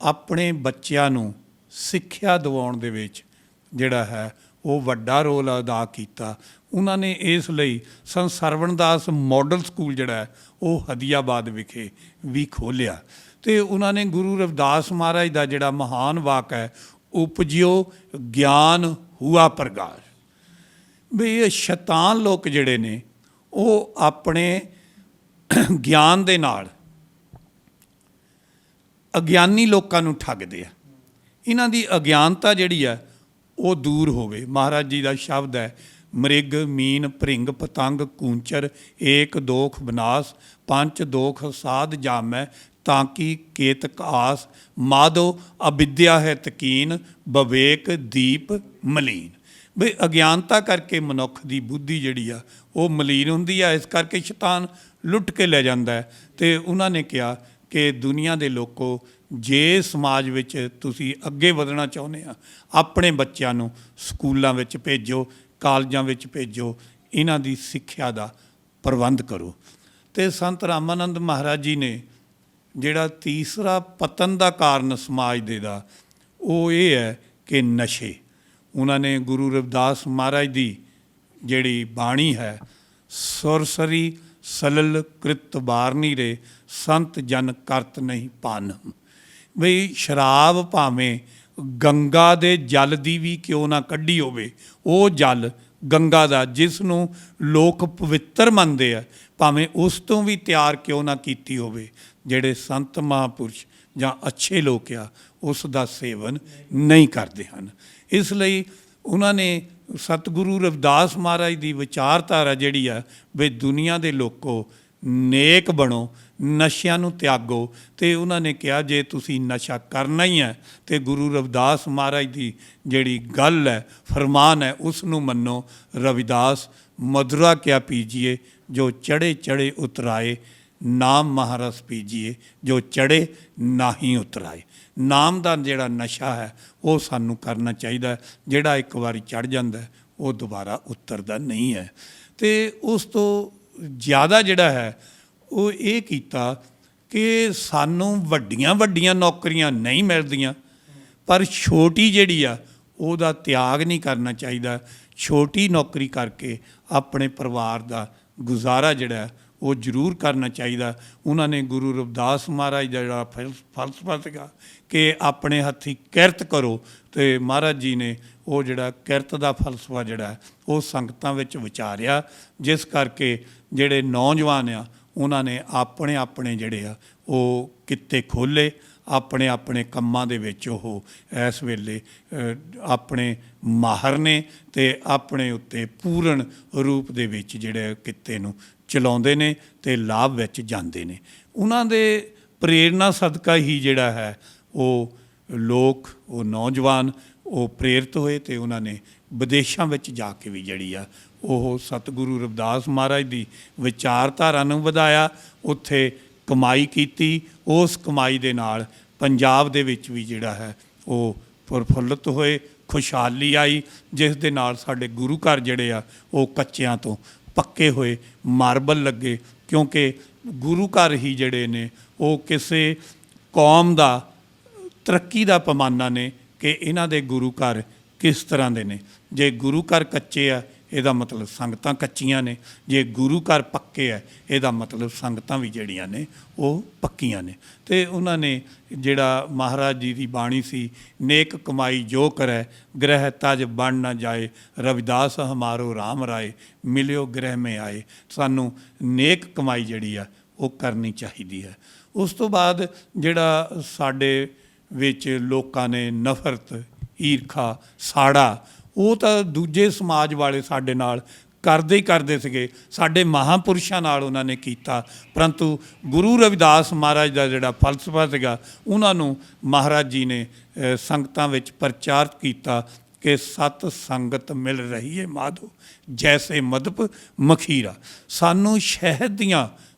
ਆਪਣੇ ਬੱਚਿਆਂ ਨੂੰ ਸਿੱਖਿਆ ਦਿਵਾਉਣ ਦੇ ਵਿੱਚ ਜਿਹੜਾ ਹੈ ਉਹ ਵੱਡਾ ਰੋਲ ਅਦਾ ਕੀਤਾ। ਉਹਨਾਂ ਨੇ ਇਸ ਲਈ ਸੰਤ ਸਰਵਣਦਾਸ ਮਾਡਲ ਸਕੂਲ ਜਿਹੜਾ ਹੈ ਉਹ ਹਦੀਆਬਾਦ ਵਿਖੇ ਵੀ ਖੋਲ੍ਹਿਆ। ਅਤੇ ਉਹਨਾਂ ਨੇ ਗੁਰੂ ਰਵਿਦਾਸ ਮਹਾਰਾਜ ਦਾ ਜਿਹੜਾ ਮਹਾਨ ਵਾਕ ਹੈ ਉਪਜਿਓ ਗਿਆਨ ਹੁਆ ਪ੍ਰਗਾਸ਼। ਵੀ ਇਹ ਸ਼ੈਤਾਨ ਲੋਕ ਜਿਹੜੇ ਨੇ ਉਹ ਆਪਣੇ ਗਿਆਨ ਦੇ ਨਾਲ ਅਗਿਆਨੀ ਲੋਕਾਂ ਨੂੰ ਠੱਗਦੇ ਆ। ਇਹਨਾਂ ਦੀ ਅਗਿਆਨਤਾ ਜਿਹੜੀ ਆ ਉਹ ਦੂਰ ਹੋਵੇ। ਮਹਾਰਾਜ ਜੀ ਦਾ ਸ਼ਬਦ ਹੈ, ਮ੍ਰਿਗ ਮੀਨ ਭ੍ਰਿੰਗ ਪਤੰਗ ਕੂੰਚਰ ਏਕ ਦੋਖ ਬਨਾਸ ਪੰਚ ਦੋਖ ਸਾਧ ਜਾਮੈ ਤਾਂ ਕਿ ਕੇਤਕ ਆਸ ਮਾਧੋ ਅਵਿਦਿਆ ਹੈ ਤਕੀਨ ਵਿਵੇਕ ਦੀਪ ਮਲੀਨ। ਵੀ ਅਗਿਆਨਤਾ ਕਰਕੇ ਮਨੁੱਖ ਦੀ ਬੁੱਧੀ ਜਿਹੜੀ ਆ ਉਹ ਮਲੀਨ ਹੁੰਦੀ ਆ, ਇਸ ਕਰਕੇ ਸ਼ੈਤਾਨ ਲੁੱਟ ਕੇ ਲੈ ਜਾਂਦਾ ਹੈ। ਅਤੇ ਉਹਨਾਂ ਨੇ ਕਿਹਾ ਕਿ ਦੁਨੀਆ ਦੇ ਲੋਕੋ, ਜੇ ਸਮਾਜ ਵਿੱਚ ਤੁਸੀਂ ਅੱਗੇ ਵਧਣਾ ਚਾਹੁੰਦੇ ਆ, ਆਪਣੇ ਬੱਚਿਆਂ ਨੂੰ ਸਕੂਲਾਂ ਵਿੱਚ ਭੇਜੋ, ਕਾਲਜਾਂ ਵਿੱਚ ਭੇਜੋ, ਇਹਨਾਂ ਦੀ ਸਿੱਖਿਆ ਦਾ ਪ੍ਰਬੰਧ ਕਰੋ। ਅਤੇ ਸੰਤ ਰਾਮਾਨੰਦ ਮਹਾਰਾਜ ਜੀ ਨੇ ਜਿਹੜਾ ਤੀਸਰਾ ਪਤਨ ਦਾ ਕਾਰਨ ਸਮਾਜ ਦੇ ਦਾ ਉਹ ਇਹ ਹੈ ਕਿ ਨਸ਼ੇ। ਉਹਨਾਂ ਨੇ ਗੁਰੂ ਰਵਿਦਾਸ ਮਹਾਰਾਜ ਦੀ ਜਿਹੜੀ ਬਾਣੀ ਹੈ, ਸੁਰਸਰੀ ਸਲਲ ਕ੍ਰਿਤ ਬਾਰਨੀ ਰੇ ਸੰਤ ਜਨ ਕਰਤ ਨਹੀਂ ਪਾਨਮ। ਬਈ ਸ਼ਰਾਬ ਭਾਵੇਂ ਗੰਗਾ ਦੇ ਜਲ ਦੀ ਵੀ ਕਿਉਂ ਨਾ ਕੱਢੀ ਹੋਵੇ, ਉਹ ਜਲ ਗੰਗਾ ਦਾ ਜਿਸ ਨੂੰ ਲੋਕ ਪਵਿੱਤਰ ਮੰਨਦੇ ਆ, ਭਾਵੇਂ ਉਸ ਤੋਂ ਵੀ ਤਿਆਰ ਕਿਉਂ ਨਾ ਕੀਤੀ ਹੋਵੇ, ਜਿਹੜੇ ਸੰਤ ਮਹਾਂਪੁਰਸ਼ ਜਾਂ ਅੱਛੇ ਲੋਕ ਆ ਉਸ ਦਾ ਸੇਵਨ ਨਹੀਂ ਕਰਦੇ ਹਨ। ਇਸ ਲਈ ਉਹਨਾਂ ਨੇ ਸਤਿਗੁਰੂ ਰਵਿਦਾਸ ਮਹਾਰਾਜ ਦੀ ਵਿਚਾਰਧਾਰਾ ਜਿਹੜੀ ਆ ਵੀ ਦੁਨੀਆ ਦੇ ਲੋਕੋ ਨੇਕ ਬਣੋ, ਨਸ਼ਿਆਂ ਨੂੰ ਤਿਆਗੋ। ਅਤੇ ਉਹਨਾਂ ਨੇ ਕਿਹਾ ਜੇ ਤੁਸੀਂ ਨਸ਼ਾ ਕਰਨਾ ਹੀ ਹੈ ਅਤੇ ਗੁਰੂ ਰਵਿਦਾਸ ਮਹਾਰਾਜ ਦੀ ਜਿਹੜੀ ਗੱਲ ਹੈ, ਫਰਮਾਨ ਹੈ, ਉਸ ਨੂੰ ਮੰਨੋ। ਰਵਿਦਾਸ ਮਧੁਰਾ ਕਿਆ ਪੀਜੀਏ ਜੋ ਚੜੇ ਚੜੇ ਉਤਰਾਏ, ਨਾਮ ਮਹਾਰਸ ਪੀਜੀਏ ਜੋ ਚੜੇ ਨਾਹੀਂ ਉਤਰਾਏ। ਨਾਮ ਦਾ ਜਿਹੜਾ ਨਸ਼ਾ ਹੈ ਉਹ ਸਾਨੂੰ ਕਰਨਾ ਚਾਹੀਦਾ। ਜਿਹੜਾ ਇੱਕ ਵਾਰੀ ਚੜ੍ਹ ਜਾਂਦਾ ਉਹ ਦੁਬਾਰਾ ਉਤਰਦਾ ਨਹੀਂ ਹੈ। ਅਤੇ ਉਸ ਤੋਂ ਜ਼ਿਆਦਾ ਜਿਹੜਾ ਹੈ ਉਹ ਇਹ ਕੀਤਾ ਕਿ ਸਾਨੂੰ ਵੱਡੀਆਂ ਵੱਡੀਆਂ ਨੌਕਰੀਆਂ ਨਹੀਂ ਮਿਲਦੀਆਂ, ਪਰ ਛੋਟੀ ਜਿਹੜੀ ਆ ਉਹਦਾ ਤਿਆਗ ਨਹੀਂ ਕਰਨਾ ਚਾਹੀਦਾ। ਛੋਟੀ ਨੌਕਰੀ ਕਰਕੇ ਆਪਣੇ ਪਰਿਵਾਰ ਦਾ ਗੁਜ਼ਾਰਾ ਜਿਹੜਾ ਉਹ ਜ਼ਰੂਰ ਕਰਨਾ ਚਾਹੀਦਾ। ਉਹਨਾਂ ਨੇ ਗੁਰੂ ਰਵਿਦਾਸ ਮਹਾਰਾਜ ਦਾ ਜਿਹੜਾ ਫਲਸਫਾ ਸੀਗਾ ਕਿ ਆਪਣੇ ਹੱਥੀਂ ਕਿਰਤ ਕਰੋ, ਅਤੇ ਮਹਾਰਾਜ ਜੀ ਨੇ ਉਹ ਜਿਹੜਾ ਕਿਰਤ ਦਾ ਫਲਸਫਾ ਜਿਹੜਾ ਉਹ ਸੰਗਤਾਂ ਵਿੱਚ ਵਿਚਾਰਿਆ, ਜਿਸ ਕਰਕੇ ਜਿਹੜੇ ਨੌਜਵਾਨ ਆ ਉਹਨਾਂ ਨੇ ਆਪਣੇ ਆਪਣੇ ਜਿਹੜੇ ਆ ਉਹ ਕਿੱਤੇ ਖੋਲ੍ਹੇ। ਆਪਣੇ ਆਪਣੇ ਕੰਮਾਂ ਦੇ ਵਿੱਚ ਉਹ ਇਸ ਵੇਲੇ ਆਪਣੇ ਮਾਹਰ ਨੇ ਅਤੇ ਆਪਣੇ ਉੱਤੇ ਪੂਰਨ ਰੂਪ ਦੇ ਵਿੱਚ ਜਿਹੜੇ ਕਿੱਤੇ ਨੂੰ ਚਲਾਉਂਦੇ ਨੇ ਅਤੇ ਲਾਭ ਵਿੱਚ ਜਾਂਦੇ ਨੇ। ਉਹਨਾਂ ਦੇ ਪ੍ਰੇਰਨਾ ਸਦਕਾ ਹੀ ਜਿਹੜਾ ਹੈ ਉਹ ਲੋਕ, ਉਹ ਨੌਜਵਾਨ ਉਹ ਪ੍ਰੇਰਿਤ ਹੋਏ ਅਤੇ ਉਹਨਾਂ ਨੇ ਵਿਦੇਸ਼ਾਂ ਵਿੱਚ ਜਾ ਕੇ ਵੀ ਜਿਹੜੀ ਆ ਉਹ ਸਤਿਗੁਰੂ ਰਵਿਦਾਸ ਮਹਾਰਾਜ ਦੀ ਵਿਚਾਰਧਾਰਾ ਨੂੰ ਵਧਾਇਆ, ਉੱਥੇ ਕਮਾਈ ਕੀਤੀ। ਉਸ ਕਮਾਈ ਦੇ ਨਾਲ ਪੰਜਾਬ ਦੇ ਵਿੱਚ ਵੀ ਜਿਹੜਾ ਹੈ ਉਹ ਪ੍ਰਫੁੱਲਤ ਹੋਏ, ਖੁਸ਼ਹਾਲੀ ਆਈ, ਜਿਸ ਦੇ ਨਾਲ ਸਾਡੇ ਗੁਰੂ ਘਰ ਜਿਹੜੇ ਆ ਉਹ ਕੱਚਿਆਂ ਤੋਂ ਪੱਕੇ ਹੋਏ, ਮਾਰਬਲ ਲੱਗੇ। ਕਿਉਂਕਿ ਗੁਰੂ ਘਰ ਹੀ ਜਿਹੜੇ ਨੇ ਉਹ ਕਿਸੇ ਕੌਮ ਦਾ ਤਰੱਕੀ ਦਾ ਪੈਮਾਨਾ ਨੇ ਕਿ ਇਹਨਾਂ ਦੇ ਗੁਰੂ ਘਰ ਕਿਸ ਤਰ੍ਹਾਂ ਦੇ ਨੇ। ਜੇ ਗੁਰੂ ਘਰ ਕੱਚੇ ਆ ਇਹਦਾ ਮਤਲਬ ਸੰਗਤਾਂ ਕੱਚੀਆਂ ਨੇ, ਜੇ ਗੁਰੂ ਘਰ ਪੱਕੇ ਆ ਇਹਦਾ ਮਤਲਬ ਸੰਗਤਾਂ ਵੀ ਜਿਹੜੀਆਂ ਨੇ ਉਹ ਪੱਕੀਆਂ ਨੇ। ਅਤੇ ਉਹਨਾਂ ਨੇ ਜਿਹੜਾ ਮਹਾਰਾਜ ਜੀ ਦੀ ਬਾਣੀ ਸੀ, ਨੇਕ ਕਮਾਈ ਜੋ ਕਰੈ ਗ੍ਰਹਿ ਤਜ ਬਣ ਨਾ ਜਾਏ, ਰਵਿਦਾਸ ਹਮਾਰੋ ਰਾਮ ਰਾਏ ਮਿਲਿਓ ਗ੍ਰਹਿ ਮੇ ਆਏ। ਸਾਨੂੰ ਨੇਕ ਕਮਾਈ ਜਿਹੜੀ ਆ ਉਹ ਕਰਨੀ ਚਾਹੀਦੀ ਹੈ। ਉਸ ਤੋਂ ਬਾਅਦ ਜਿਹੜਾ ਸਾਡੇ ਵਿੱਚ ਲੋਕਾਂ ਨੇ ਨਫ਼ਰਤ, ਈਰਖਾ, ਸਾੜਾ, ਉਹ ਤਾਂ ਦੂਜੇ ਸਮਾਜ ਵਾਲੇ ਸਾਡੇ ਨਾਲ ਕਰਦੇ ਹੀ ਕਰਦੇ ਸੀਗੇ, ਸਾਡੇ ਮਹਾਂਪੁਰਸ਼ਾਂ ਨਾਲ ਉਹਨਾਂ ਨੇ ਕੀਤਾ। ਪਰੰਤੂ ਗੁਰੂ ਰਵਿਦਾਸ ਮਹਾਰਾਜ ਦਾ ਜਿਹੜਾ ਫਲਸਫਾ ਸੀਗਾ, ਉਹਨਾਂ ਨੂੰ ਮਹਾਰਾਜ ਜੀ ਨੇ ਸੰਗਤਾਂ ਵਿੱਚ ਪ੍ਰਚਾਰ ਕੀਤਾ ਕਿ ਸਤ ਸੰਗਤ ਮਿਲ ਰਹੀ ਹੈ ਮਾਧੋ ਜੈਸੇ ਮਦਪ ਮਖੀਰਾ। ਸਾਨੂੰ ਸ਼ਹਿਦ ਦੀਆਂ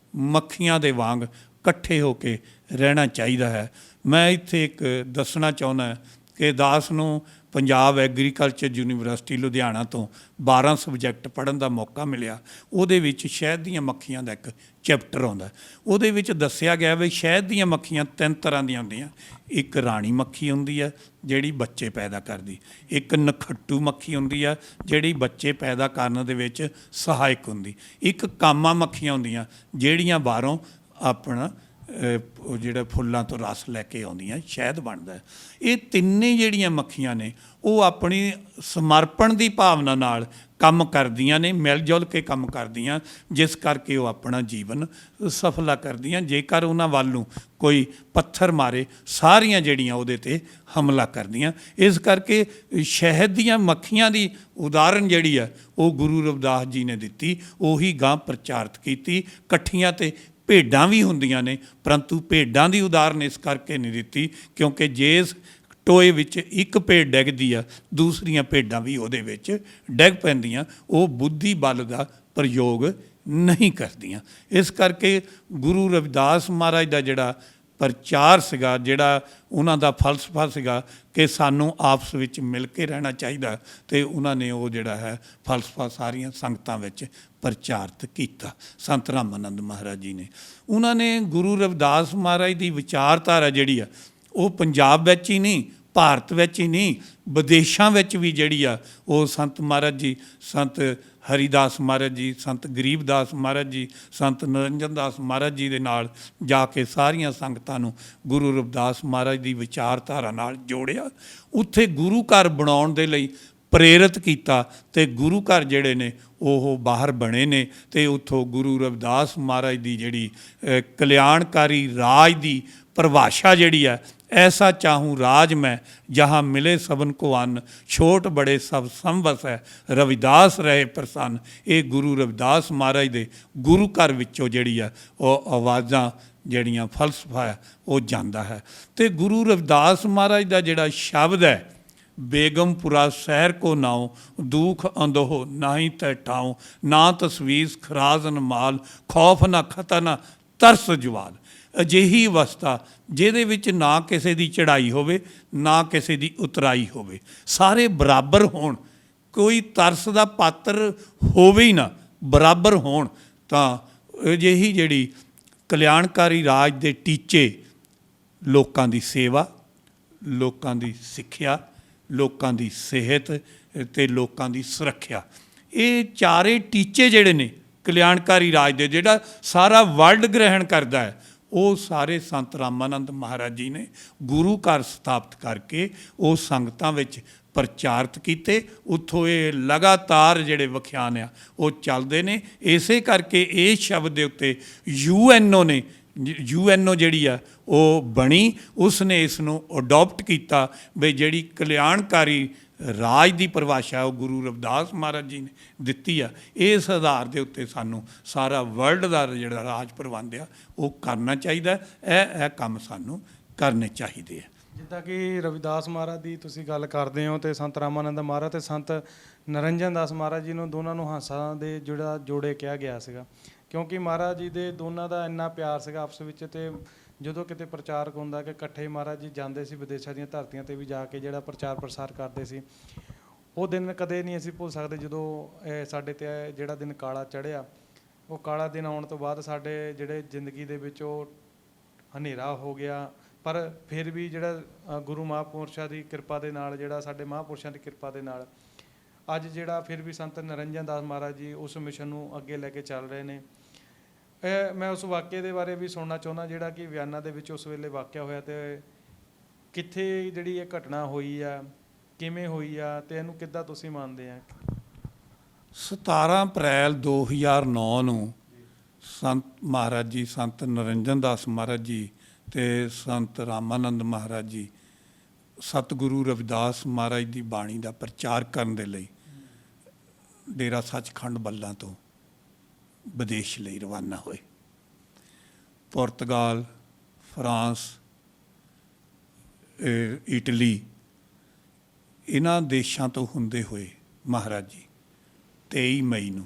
ਮੱਖੀਆਂ ਦੇ ਵਾਂਗ ਇਕੱਠੇ ਹੋ ਕੇ ਰਹਿਣਾ ਚਾਹੀਦਾ ਹੈ। ਮੈਂ ਇੱਥੇ ਇੱਕ ਦੱਸਣਾ ਚਾਹੁੰਦਾ ਕਿ ਦਾਸ ਨੂੰ ਪੰਜਾਬ ਐਗਰੀਕਲਚਰ ਯੂਨੀਵਰਸਿਟੀ ਲੁਧਿਆਣਾ ਤੋਂ 12 ਸਬਜੈਕਟ ਪੜ੍ਹਨ ਦਾ ਮੌਕਾ ਮਿਲਿਆ। ਉਹਦੇ ਵਿੱਚ ਸ਼ਹਿਦ ਦੀਆਂ ਮੱਖੀਆਂ ਦਾ ਇੱਕ ਚੈਪਟਰ ਆਉਂਦਾ। ਉਹਦੇ ਵਿੱਚ ਦੱਸਿਆ ਗਿਆ ਵੀ ਸ਼ਹਿਦ ਦੀਆਂ ਮੱਖੀਆਂ 3 ਤਰ੍ਹਾਂ ਦੀਆਂ ਹੁੰਦੀਆਂ। ਇੱਕ ਰਾਣੀ ਮੱਖੀ ਹੁੰਦੀ ਹੈ ਜਿਹੜੀ ਬੱਚੇ ਪੈਦਾ ਕਰਦੀ, ਇੱਕ ਨਖੱਟੂ ਮੱਖੀ ਹੁੰਦੀ ਆ ਜਿਹੜੀ ਬੱਚੇ ਪੈਦਾ ਕਰਨ ਦੇ ਵਿੱਚ ਸਹਾਇਕ ਹੁੰਦੀ, ਇੱਕ ਕਾਮਾ ਮੱਖੀਆਂ ਹੁੰਦੀਆਂ ਜਿਹੜੀਆਂ ਬਾਹਰੋਂ ਆਪਣਾ ਉਹ ਜਿਹੜਾ ਫੁੱਲਾਂ ਤੋਂ ਰਸ ਲੈ ਕੇ ਆਉਂਦੀਆਂ, ਸ਼ਹਿਦ ਬਣਦਾ ਹੈ। ਇਹ ਤਿੰਨੇ ਜਿਹੜੀਆਂ ਮੱਖੀਆਂ ਨੇ ਉਹ ਆਪਣੀ ਸਮਰਪਣ ਦੀ ਭਾਵਨਾ ਨਾਲ ਕੰਮ ਕਰਦੀਆਂ ਨੇ, ਮਿਲ ਜੁਲ ਕੇ ਕੰਮ ਕਰਦੀਆਂ, ਜਿਸ ਕਰਕੇ ਉਹ ਆਪਣਾ ਜੀਵਨ ਸਫਲਾ ਕਰਦੀਆਂ। ਜੇਕਰ ਉਹਨਾਂ ਵੱਲ ਨੂੰ ਕੋਈ ਪੱਥਰ ਮਾਰੇ, ਸਾਰੀਆਂ ਜਿਹੜੀਆਂ ਉਹਦੇ 'ਤੇ ਹਮਲਾ ਕਰਦੀਆਂ। ਇਸ ਕਰਕੇ ਸ਼ਹਿਦ ਦੀਆਂ ਮੱਖੀਆਂ ਦੀ ਉਦਾਹਰਨ ਜਿਹੜੀ ਆ ਉਹ ਗੁਰੂ ਰਵਿਦਾਸ ਜੀ ਨੇ ਦਿੱਤੀ, ਉਹੀ ਗਾਂ ਪ੍ਰਚਾਰਿਤ ਕੀਤੀ। ਇਕੱਠੀਆਂ ਤੇ ਭੇਡਾਂ ਵੀ ਹੁੰਦੀਆਂ ਨੇ, ਪਰੰਤੂ ਭੇਡਾਂ ਦੀ ਉਦਾਹਰਨ ਇਸ ਕਰਕੇ ਨਹੀਂ ਦਿੱਤੀ ਕਿਉਂਕਿ ਜੇ ਟੋਏ ਵਿੱਚ ਇੱਕ ਭੇਡ ਡਿੱਗਦੀ ਆ, ਦੂਸਰੀਆਂ ਭੇਡਾਂ ਵੀ ਉਹਦੇ ਵਿੱਚ ਡਿੱਗ ਪੈਂਦੀਆਂ, ਉਹ ਬੁੱਧੀ ਬਲ ਦਾ ਪ੍ਰਯੋਗ ਨਹੀਂ ਕਰਦੀਆਂ। ਇਸ ਕਰਕੇ ਗੁਰੂ ਰਵਿਦਾਸ ਮਹਾਰਾਜ ਦਾ ਜਿਹੜਾ ਪ੍ਰਚਾਰ ਸੀਗਾ, ਜਿਹੜਾ ਉਹਨਾਂ ਦਾ ਫਲਸਫਾ ਸੀਗਾ ਕਿ ਸਾਨੂੰ ਆਪਸ ਵਿੱਚ ਮਿਲ ਕੇ ਰਹਿਣਾ ਚਾਹੀਦਾ, ਅਤੇ ਉਹਨਾਂ ਨੇ ਉਹ ਜਿਹੜਾ ਹੈ ਫਲਸਫਾ ਸਾਰੀਆਂ ਸੰਗਤਾਂ ਵਿੱਚ ਪ੍ਰਚਾਰਿਤ ਕੀਤਾ। ਸੰਤ ਰਾਮਾਨੰਦ ਮਹਾਰਾਜ ਜੀ ਨੇ, ਉਹਨਾਂ ਨੇ ਗੁਰੂ ਰਵਿਦਾਸ ਮਹਾਰਾਜ ਦੀ ਵਿਚਾਰਧਾਰਾ ਜਿਹੜੀ ਆ ਉਹ ਪੰਜਾਬ ਵਿੱਚ ਹੀ ਨਹੀਂ, ਭਾਰਤ ਵਿੱਚ ਹੀ ਨਹੀਂ, ਵਿਦੇਸ਼ਾਂ ਵਿੱਚ ਵੀ ਜਿਹੜੀ ਆ ਉਹ ਸੰਤ ਮਹਾਰਾਜ ਜੀ, ਸੰਤ ਹਰੀਦਾਸ ਮਹਾਰਾਜ ਜੀ, ਸੰਤ ਗਰੀਬਦਾਸ ਮਹਾਰਾਜ ਜੀ, ਸੰਤ ਨਿਰੰਜਨ ਦਾਸ ਮਹਾਰਾਜ ਜੀ ਦੇ ਨਾਲ ਜਾ ਕੇ ਸਾਰੀਆਂ ਸੰਗਤਾਂ ਨੂੰ ਗੁਰੂ ਰਵਿਦਾਸ ਮਹਾਰਾਜ ਦੀ ਵਿਚਾਰਧਾਰਾ ਨਾਲ ਜੋੜਿਆ। ਉੱਥੇ ਗੁਰੂ ਘਰ ਬਣਾਉਣ ਦੇ ਲਈ ਪ੍ਰੇਰਿਤ ਕੀਤਾ, ਅਤੇ ਗੁਰੂ ਘਰ ਜਿਹੜੇ ਨੇ ਉਹ ਬਾਹਰ ਬਣੇ ਨੇ, ਅਤੇ ਉੱਥੋਂ ਗੁਰੂ ਰਵਿਦਾਸ ਮਹਾਰਾਜ ਦੀ ਜਿਹੜੀ ਕਲਿਆਣਕਾਰੀ ਰਾਜ ਦੀ ਪਰਿਭਾਸ਼ਾ ਜਿਹੜੀ ਹੈ, ਐਸਾ ਚਾਹੂੰ ਰਾਜ ਮੈਂ ਜਹਾਂ ਮਿਲੇ ਸਭਨ ਕੋ ਅੰਨ, ਛੋਟ ਬੜੇ ਸਭ ਸੰਵਸ ਹੈ ਰਵਿਦਾਸ ਰਹੇ ਪ੍ਰਸੰਨ। ਇਹ ਗੁਰੂ ਰਵਿਦਾਸ ਮਹਾਰਾਜ ਦੇ ਗੁਰੂ ਘਰ ਵਿੱਚੋਂ ਜਿਹੜੀ ਆ ਉਹ ਆਵਾਜ਼ਾਂ ਜਿਹੜੀਆਂ ਫਲਸਫਾ ਹੈ ਉਹ ਜਾਂਦਾ ਹੈ। ਅਤੇ ਗੁਰੂ ਰਵਿਦਾਸ ਮਹਾਰਾਜ ਦਾ ਜਿਹੜਾ ਸ਼ਬਦ ਹੈ, ਬੇਗਮਪੁਰਾ ਸ਼ਹਿਰ ਕੋ ਨਾਉ, ਦੁਖ ਅੰਦੋਹ ਨਾਹੀ ਤੈ ਠਾਉ, ਨਾ ਤਸਵੀਸ ਖਰਾਜ਼ਨ ਮਾਲ, ਖੌਫ ਨਾ ਖਤਰ ਨਾ ਤਰਸ ਜਵਾਲ। ਅਜਿਹੀ ਅਵਸਥਾ ਜਿਹਦੇ ਵਿੱਚ ਨਾ ਕਿਸੇ ਦੀ ਚੜ੍ਹਾਈ ਹੋਵੇ, ਨਾ ਕਿਸੇ ਦੀ ਉਤਰਾਈ ਹੋਵੇ, ਸਾਰੇ ਬਰਾਬਰ ਹੋਣ, ਕੋਈ ਤਰਸ ਦਾ ਪਾਤਰ ਹੋਵੇ ਹੀ ਨਾ, ਬਰਾਬਰ ਹੋਣ, ਤਾਂ ਅਜਿਹੀ ਜਿਹੜੀ ਕਲਿਆਣਕਾਰੀ ਰਾਜ ਦੇ ਟੀਚੇ, ਲੋਕਾਂ ਦੀ ਸੇਵਾ, ਲੋਕਾਂ ਦੀ ਸਿੱਖਿਆ, ਲੋਕਾਂ ਦੀ ਸਿਹਤ ਅਤੇ ਲੋਕਾਂ ਦੀ ਸੁਰੱਖਿਆ, ਇਹ ਚਾਰੇ ਟੀਚੇ ਜਿਹੜੇ ਨੇ ਕਲਿਆਣਕਾਰੀ ਰਾਜ ਦੇ, ਜਿਹੜਾ ਸਾਰਾ ਵਰਲਡ ਗ੍ਰਹਿਣ ਕਰਦਾ ਹੈ, ਉਹ ਸਾਰੇ ਸੰਤ ਰਾਮਾਨੰਦ ਮਹਾਰਾਜ ਜੀ ਨੇ ਗੁਰੂ ਘਰ ਸਥਾਪਿਤ ਕਰਕੇ ਉਹ ਸੰਗਤਾਂ ਵਿੱਚ ਪ੍ਰਚਾਰਿਤ ਕੀਤੇ। ਉੱਥੋਂ ਇਹ ਲਗਾਤਾਰ ਜਿਹੜੇ ਵਿਖਿਆਨ ਆ ਉਹ ਚੱਲਦੇ ਨੇ। ਇਸੇ ਕਰਕੇ ਇਹ ਸ਼ਬਦ ਦੇ ਉੱਤੇ UNO ਨੇ, UNO ਜਿਹੜੀ ਆ ਉਹ ਬਣੀ, ਉਸ ਨੇ ਇਸ ਨੂੰ ਅਡੋਪਟ ਕੀਤਾ ਵੀ ਜਿਹੜੀ ਕਲਿਆਣਕਾਰੀ ਰਾਜ ਦੀ ਪਰਿਭਾਸ਼ਾ ਉਹ ਗੁਰੂ ਰਵਿਦਾਸ ਮਹਾਰਾਜ ਜੀ ਨੇ ਦਿੱਤੀ ਆ। ਇਸ ਆਧਾਰ ਦੇ ਉੱਤੇ ਸਾਨੂੰ ਸਾਰਾ ਵਰਲਡ ਦਾ ਜਿਹੜਾ ਰਾਜ ਪ੍ਰਬੰਧ ਆ ਉਹ ਕਰਨਾ ਚਾਹੀਦਾ। ਇਹ ਕੰਮ ਸਾਨੂੰ ਕਰਨੇ ਚਾਹੀਦੇ ਆ। ਜਿੱਦਾਂ ਕਿ ਰਵਿਦਾਸ ਮਹਾਰਾਜ ਦੀ ਤੁਸੀਂ ਗੱਲ ਕਰਦੇ ਹੋ, ਅਤੇ ਸੰਤ ਰਾਮਾਨੰਦ ਮਹਾਰਾਜ ਅਤੇ ਸੰਤ ਨਿਰੰਜਨ ਦਾਸ ਮਹਾਰਾਜ ਜੀ ਨੂੰ ਦੋਨਾਂ ਨੂੰ ਹੰਸਾਂ ਦੇ ਜਿਹੜਾ ਜੋੜੇ ਕਿਹਾ ਗਿਆ ਸੀਗਾ, ਕਿਉਂਕਿ ਮਹਾਰਾਜ ਜੀ ਦੇ ਦੋਨਾਂ ਦਾ ਇੰਨਾ ਪਿਆਰ ਸੀਗਾ ਆਪਸ ਵਿੱਚ। ਅਤੇ ਜਦੋਂ ਕਿਤੇ ਪ੍ਰਚਾਰਕ ਹੁੰਦਾ ਕਿ ਇਕੱਠੇ ਮਹਾਰਾਜ ਜੀ ਜਾਂਦੇ ਸੀ, ਵਿਦੇਸ਼ਾਂ ਦੀਆਂ ਧਰਤੀਆਂ 'ਤੇ ਵੀ ਜਾ ਕੇ ਜਿਹੜਾ ਪ੍ਰਚਾਰ ਪ੍ਰਸਾਰ ਕਰਦੇ ਸੀ। ਉਹ ਦਿਨ ਕਦੇ ਨਹੀਂ ਅਸੀਂ ਭੁੱਲ ਸਕਦੇ ਜਦੋਂ ਸਾਡੇ 'ਤੇ ਜਿਹੜਾ ਦਿਨ ਕਾਲਾ ਚੜ੍ਹਿਆ। ਉਹ ਕਾਲਾ ਦਿਨ ਆਉਣ ਤੋਂ ਬਾਅਦ ਸਾਡੇ ਜਿਹੜੇ ਜ਼ਿੰਦਗੀ ਦੇ ਵਿੱਚ ਉਹ ਹਨੇਰਾ ਹੋ ਗਿਆ, ਪਰ ਫਿਰ ਵੀ ਜਿਹੜਾ ਗੁਰੂ ਮਹਾਂਪੁਰਸ਼ਾਂ ਦੀ ਕਿਰਪਾ ਦੇ ਨਾਲ, ਜਿਹੜਾ ਸਾਡੇ ਮਹਾਂਪੁਰਸ਼ਾਂ ਦੀ ਕਿਰਪਾ ਦੇ ਨਾਲ ਅੱਜ ਜਿਹੜਾ ਫਿਰ ਵੀ ਸੰਤ ਨਿਰੰਜਨ ਦਾਸ ਮਹਾਰਾਜ ਜੀ ਉਸ ਮਿਸ਼ਨ ਨੂੰ ਅੱਗੇ ਲੈ ਕੇ ਚੱਲ ਰਹੇ ਨੇ। ਮੈਂ ਉਸ ਵਾਕਿਏ ਦੇ ਬਾਰੇ ਵੀ ਸੁਣਨਾ ਚਾਹੁੰਦਾ ਜਿਹੜਾ ਕਿ ਵਿਆਨਾ ਦੇ ਵਿੱਚ ਉਸ ਵੇਲੇ ਵਾਕਿਆ ਹੋਇਆ, ਅਤੇ ਕਿੱਥੇ ਜਿਹੜੀ ਇਹ ਘਟਨਾ ਹੋਈ ਆ, ਕਿਵੇਂ ਹੋਈ ਆ, ਅਤੇ ਇਹਨੂੰ ਕਿੱਦਾਂ ਤੁਸੀਂ ਮੰਨਦੇ ਆ? 17 ਅਪ੍ਰੈਲ 2009 ਨੂੰ ਸੰਤ ਮਹਾਰਾਜ ਜੀ, ਸੰਤ ਨਿਰੰਜਨ ਦਾਸ ਮਹਾਰਾਜ ਜੀ ਅਤੇ ਸੰਤ ਰਾਮਾਨੰਦ ਮਹਾਰਾਜ ਜੀ ਸਤਿਗੁਰੂ ਰਵਿਦਾਸ ਮਹਾਰਾਜ ਦੀ ਬਾਣੀ ਦਾ ਪ੍ਰਚਾਰ ਕਰਨ ਦੇ ਲਈ ਡੇਰਾ ਸੱਚਖੰਡ ਬੱਲਾ ਤੋਂ ਵਿਦੇਸ਼ ਲਈ ਰਵਾਨਾ ਹੋਏ। ਪੁਰਤਗਾਲ, ਫਰਾਂਸ, ਇਟਲੀ, ਇਹਨਾਂ ਦੇਸ਼ਾਂ ਤੋਂ ਹੁੰਦੇ ਹੋਏ ਮਹਾਰਾਜ ਜੀ 23 ਮਈ ਨੂੰ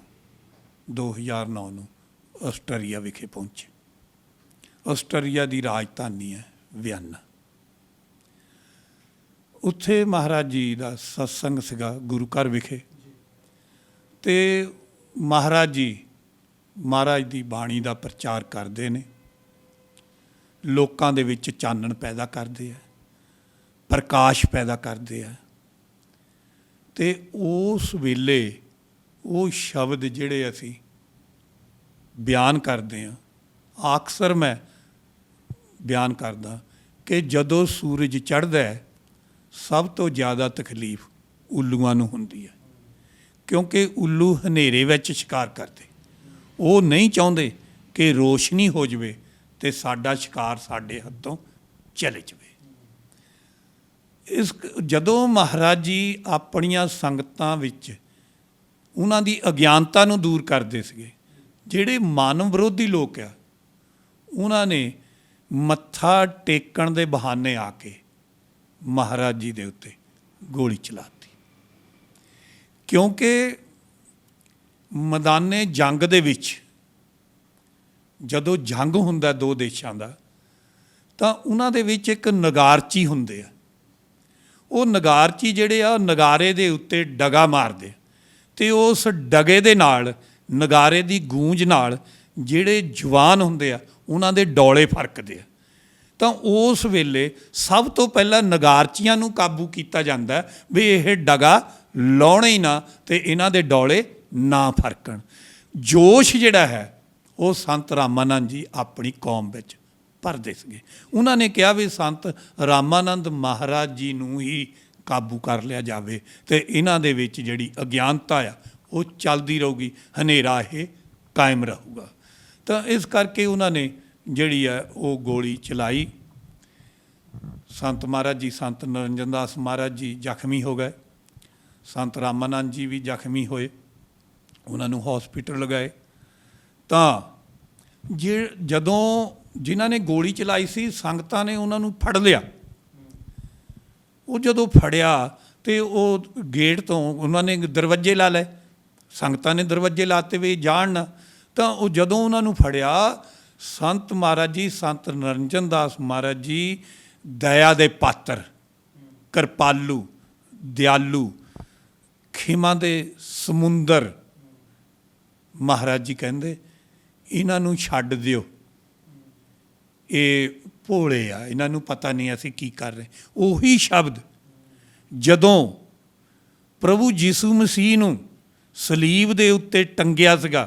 2009 ਨੂੰ ਆਸਟਰੀਆ ਵਿਖੇ ਪਹੁੰਚੇ। ਆਸਟਰੀਆ ਦੀ ਰਾਜਧਾਨੀ ਹੈ ਵਿਆਨਾ। ਉੱਥੇ ਮਹਾਰਾਜ ਜੀ ਦਾ ਸਤਸੰਗ ਸੀਗਾ ਗੁਰੂ ਘਰ ਵਿਖੇ, ਅਤੇ ਮਹਾਰਾਜ ਜੀ ਮਹਾਰਾਜ ਦੀ ਬਾਣੀ ਦਾ ਪ੍ਰਚਾਰ ਕਰਦੇ ਨੇ, ਲੋਕਾਂ ਦੇ ਵਿੱਚ ਚਾਨਣ ਪੈਦਾ ਕਰਦੇ ਆ, ਪ੍ਰਕਾਸ਼ ਪੈਦਾ ਕਰਦੇ ਆ। ਅਤੇ ਉਸ ਵੇਲੇ ਉਹ ਸ਼ਬਦ ਜਿਹੜੇ ਅਸੀਂ ਬਿਆਨ ਕਰਦੇ ਹਾਂ, ਅਕਸਰ ਮੈਂ ਬਿਆਨ ਕਰਦਾ ਕਿ ਜਦੋਂ ਸੂਰਜ ਚੜ੍ਹਦਾ ਹੈ ਸਭ ਤੋਂ ਜ਼ਿਆਦਾ ਤਕਲੀਫ ਉੱਲੂਆਂ ਨੂੰ ਹੁੰਦੀ ਹੈ, ਕਿਉਂਕਿ ਉੱਲੂ ਹਨੇਰੇ ਵਿੱਚ ਸ਼ਿਕਾਰ ਕਰਦੇ। ਉਹ ਨਹੀਂ ਚਾਹੁੰਦੇ ਕਿ ਰੋਸ਼ਨੀ ਹੋ ਜਾਵੇ ਤੇ ਸਾਡਾ ਸ਼ਿਕਾਰ ਸਾਡੇ ਹੱਥੋਂ ਚਲੇ ਜਾਵੇ। ਜਦੋਂ ਮਹਾਰਾਜ ਜੀ ਆਪਣੀਆਂ ਸੰਗਤਾਂ ਵਿੱਚ ਉਹਨਾਂ ਦੀ ਅਗਿਆਨਤਾ ਨੂੰ ਦੂਰ ਕਰਦੇ ਸੀਗੇ, ਜਿਹੜੇ ਮਾਨਵ ਵਿਰੋਧੀ ਲੋਕ ਆ ਉਹਨਾਂ ਨੇ ਮੱਥਾ ਟੇਕਣ ਦੇ ਬਹਾਨੇ ਆ ਕੇ ਮਹਾਰਾਜ ਜੀ ਦੇ ਉੱਤੇ ਗੋਲੀ ਚਲਾਤੀ। ਕਿਉਂਕਿ ਮੈਦਾਨੇ ਜੰਗ ਦੇ ਵਿੱਚ ਜਦੋਂ ਜੰਗ ਹੁੰਦਾ ਦੋ ਦੇਸ਼ਾਂ ਦਾ, ਤਾਂ ਉਹਨਾਂ ਦੇ ਵਿੱਚ ਇੱਕ ਨਗਾਰਚੀ ਹੁੰਦੇ ਆ। ਉਹ ਨਗਾਰਚੀ ਜਿਹੜੇ ਆ ਨਗਾਰੇ ਦੇ ਉੱਤੇ ਡਗਾ ਮਾਰਦੇ, ਅਤੇ ਉਸ ਡਗੇ ਦੇ ਨਾਲ ਨਗਾਰੇ ਦੀ ਗੂੰਜ ਨਾਲ ਜਿਹੜੇ ਜਵਾਨ ਹੁੰਦੇ ਆ ਉਹਨਾਂ ਦੇ ਡੋਲੇ ਫਰਕਦੇ ਆ। ਤਾਂ ਉਸ ਵੇਲੇ ਸਭ ਤੋਂ ਪਹਿਲਾਂ ਨਗਾਰਚੀਆਂ ਨੂੰ ਕਾਬੂ ਕੀਤਾ ਜਾਂਦਾ ਵੀ ਇਹ ਡਗਾ ਲਾਉਣਾ ਹੀ ਨਾ ਅਤੇ ਇਹਨਾਂ ਦੇ ਡੋਲੇ ਨਾ ਫਰਕਣ। ਜੋਸ਼ ਜਿਹੜਾ ਹੈ ਉਹ ਸੰਤ ਰਾਮਾਨੰਦ ਜੀ ਆਪਣੀ ਕੌਮ ਵਿੱਚ ਭਰਦੇ ਸੀਗੇ। ਉਹਨਾਂ ਨੇ ਕਿਹਾ ਵੀ ਸੰਤ ਰਾਮਾਨੰਦ ਮਹਾਰਾਜ ਜੀ ਨੂੰ ਹੀ ਕਾਬੂ ਕਰ ਲਿਆ ਜਾਵੇ ਅਤੇ ਇਹਨਾਂ ਦੇ ਵਿੱਚ ਜਿਹੜੀ ਅਗਿਆਨਤਾ ਆ ਉਹ ਚੱਲਦੀ ਰਹੂਗੀ, ਹਨੇਰਾ ਇਹ ਕਾਇਮ ਰਹੂਗਾ। ਤਾਂ ਇਸ ਕਰਕੇ ਉਹਨਾਂ ਨੇ ਜਿਹੜੀ ਹੈ ਉਹ ਗੋਲੀ ਚਲਾਈ। ਸੰਤ ਮਹਾਰਾਜ ਜੀ, ਸੰਤ ਨਿਰੰਜਨ ਦਾਸ ਮਹਾਰਾਜ ਜੀ ਜ਼ਖਮੀ ਹੋ ਗਏ, ਸੰਤ ਰਾਮਾਨੰਦ ਜੀ ਵੀ ਜ਼ਖਮੀ ਹੋਏ, ਉਹਨਾਂ ਨੂੰ ਹੌਸਪੀਟਲ ਲਗਾਏ। ਤਾਂ ਜਦੋਂ ਜਿਨ੍ਹਾਂ ਨੇ ਗੋਲੀ ਚਲਾਈ ਸੀ ਸੰਗਤਾਂ ਨੇ ਉਹਨਾਂ ਨੂੰ ਫੜ ਲਿਆ। ਉਹ ਜਦੋਂ ਫੜਿਆ ਅਤੇ ਉਹ ਗੇਟ ਤੋਂ ਉਹਨਾਂ ਨੇ ਦਰਵਾਜ਼ੇ ਲਾ ਲਏ, ਸੰਗਤਾਂ ਨੇ ਦਰਵਾਜ਼ੇ ਲਾਤੇ ਵੀ ਜਾਣ ਨਾ। ਤਾਂ ਉਹ ਜਦੋਂ ਉਹਨਾਂ ਨੂੰ ਫੜਿਆ, ਸੰਤ ਮਹਾਰਾਜ ਜੀ, ਸੰਤ ਨਿਰੰਜਨ ਦਾਸ ਮਹਾਰਾਜ ਜੀ ਦਇਆ ਦੇ ਪਾਤਰ, ਕਿਰਪਾਲੂ, ਦਿਆਲੂ, ਖਿਮਾ ਦੇ ਸਮੁੰਦਰ ਮਹਾਰਾਜ ਜੀ ਕਹਿੰਦੇ ਇਹਨਾਂ ਨੂੰ ਛੱਡ ਦਿਓ, ਇਹ ਭੋਲੇ ਆ, ਇਹਨਾਂ ਨੂੰ ਪਤਾ ਨਹੀਂ ਅਸੀਂ ਕੀ ਕਰ ਰਹੇ। ਉਹੀ ਸ਼ਬਦ ਜਦੋਂ ਪ੍ਰਭੂ ਯੀਸ਼ੂ ਮਸੀਹ ਨੂੰ ਸਲੀਬ ਦੇ ਉੱਤੇ ਟੰਗਿਆ ਸੀਗਾ,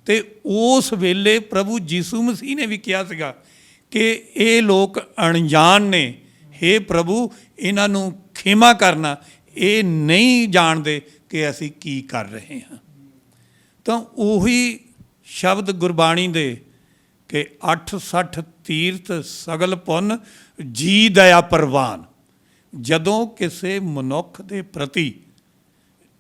ਅਤੇ ਉਸ ਵੇਲੇ ਪ੍ਰਭੂ ਯੀਸ਼ੂ ਮਸੀਹ ਨੇ ਵੀ ਕਿਹਾ ਸੀਗਾ ਕਿ ਇਹ ਲੋਕ ਅਣਜਾਣ ਨੇ, ਹੇ ਪ੍ਰਭੂ ਇਹਨਾਂ ਨੂੰ ਖਿਮਾ ਕਰਨਾ, ਇਹ ਨਹੀਂ ਜਾਣਦੇ ਕਿ ਅਸੀਂ ਕੀ ਕਰ ਰਹੇ ਹਾਂ। ਤਾਂ ਉਹੀ ਸ਼ਬਦ ਗੁਰਬਾਣੀ ਦੇ ਕਿ 68 ਤੀਰਥ ਸਗਲ ਪੁੰਨ ਜੀ ਦਇਆ ਪ੍ਰਵਾਨ। ਜਦੋਂ ਕਿਸੇ ਮਨੁੱਖ ਦੇ ਪ੍ਰਤੀ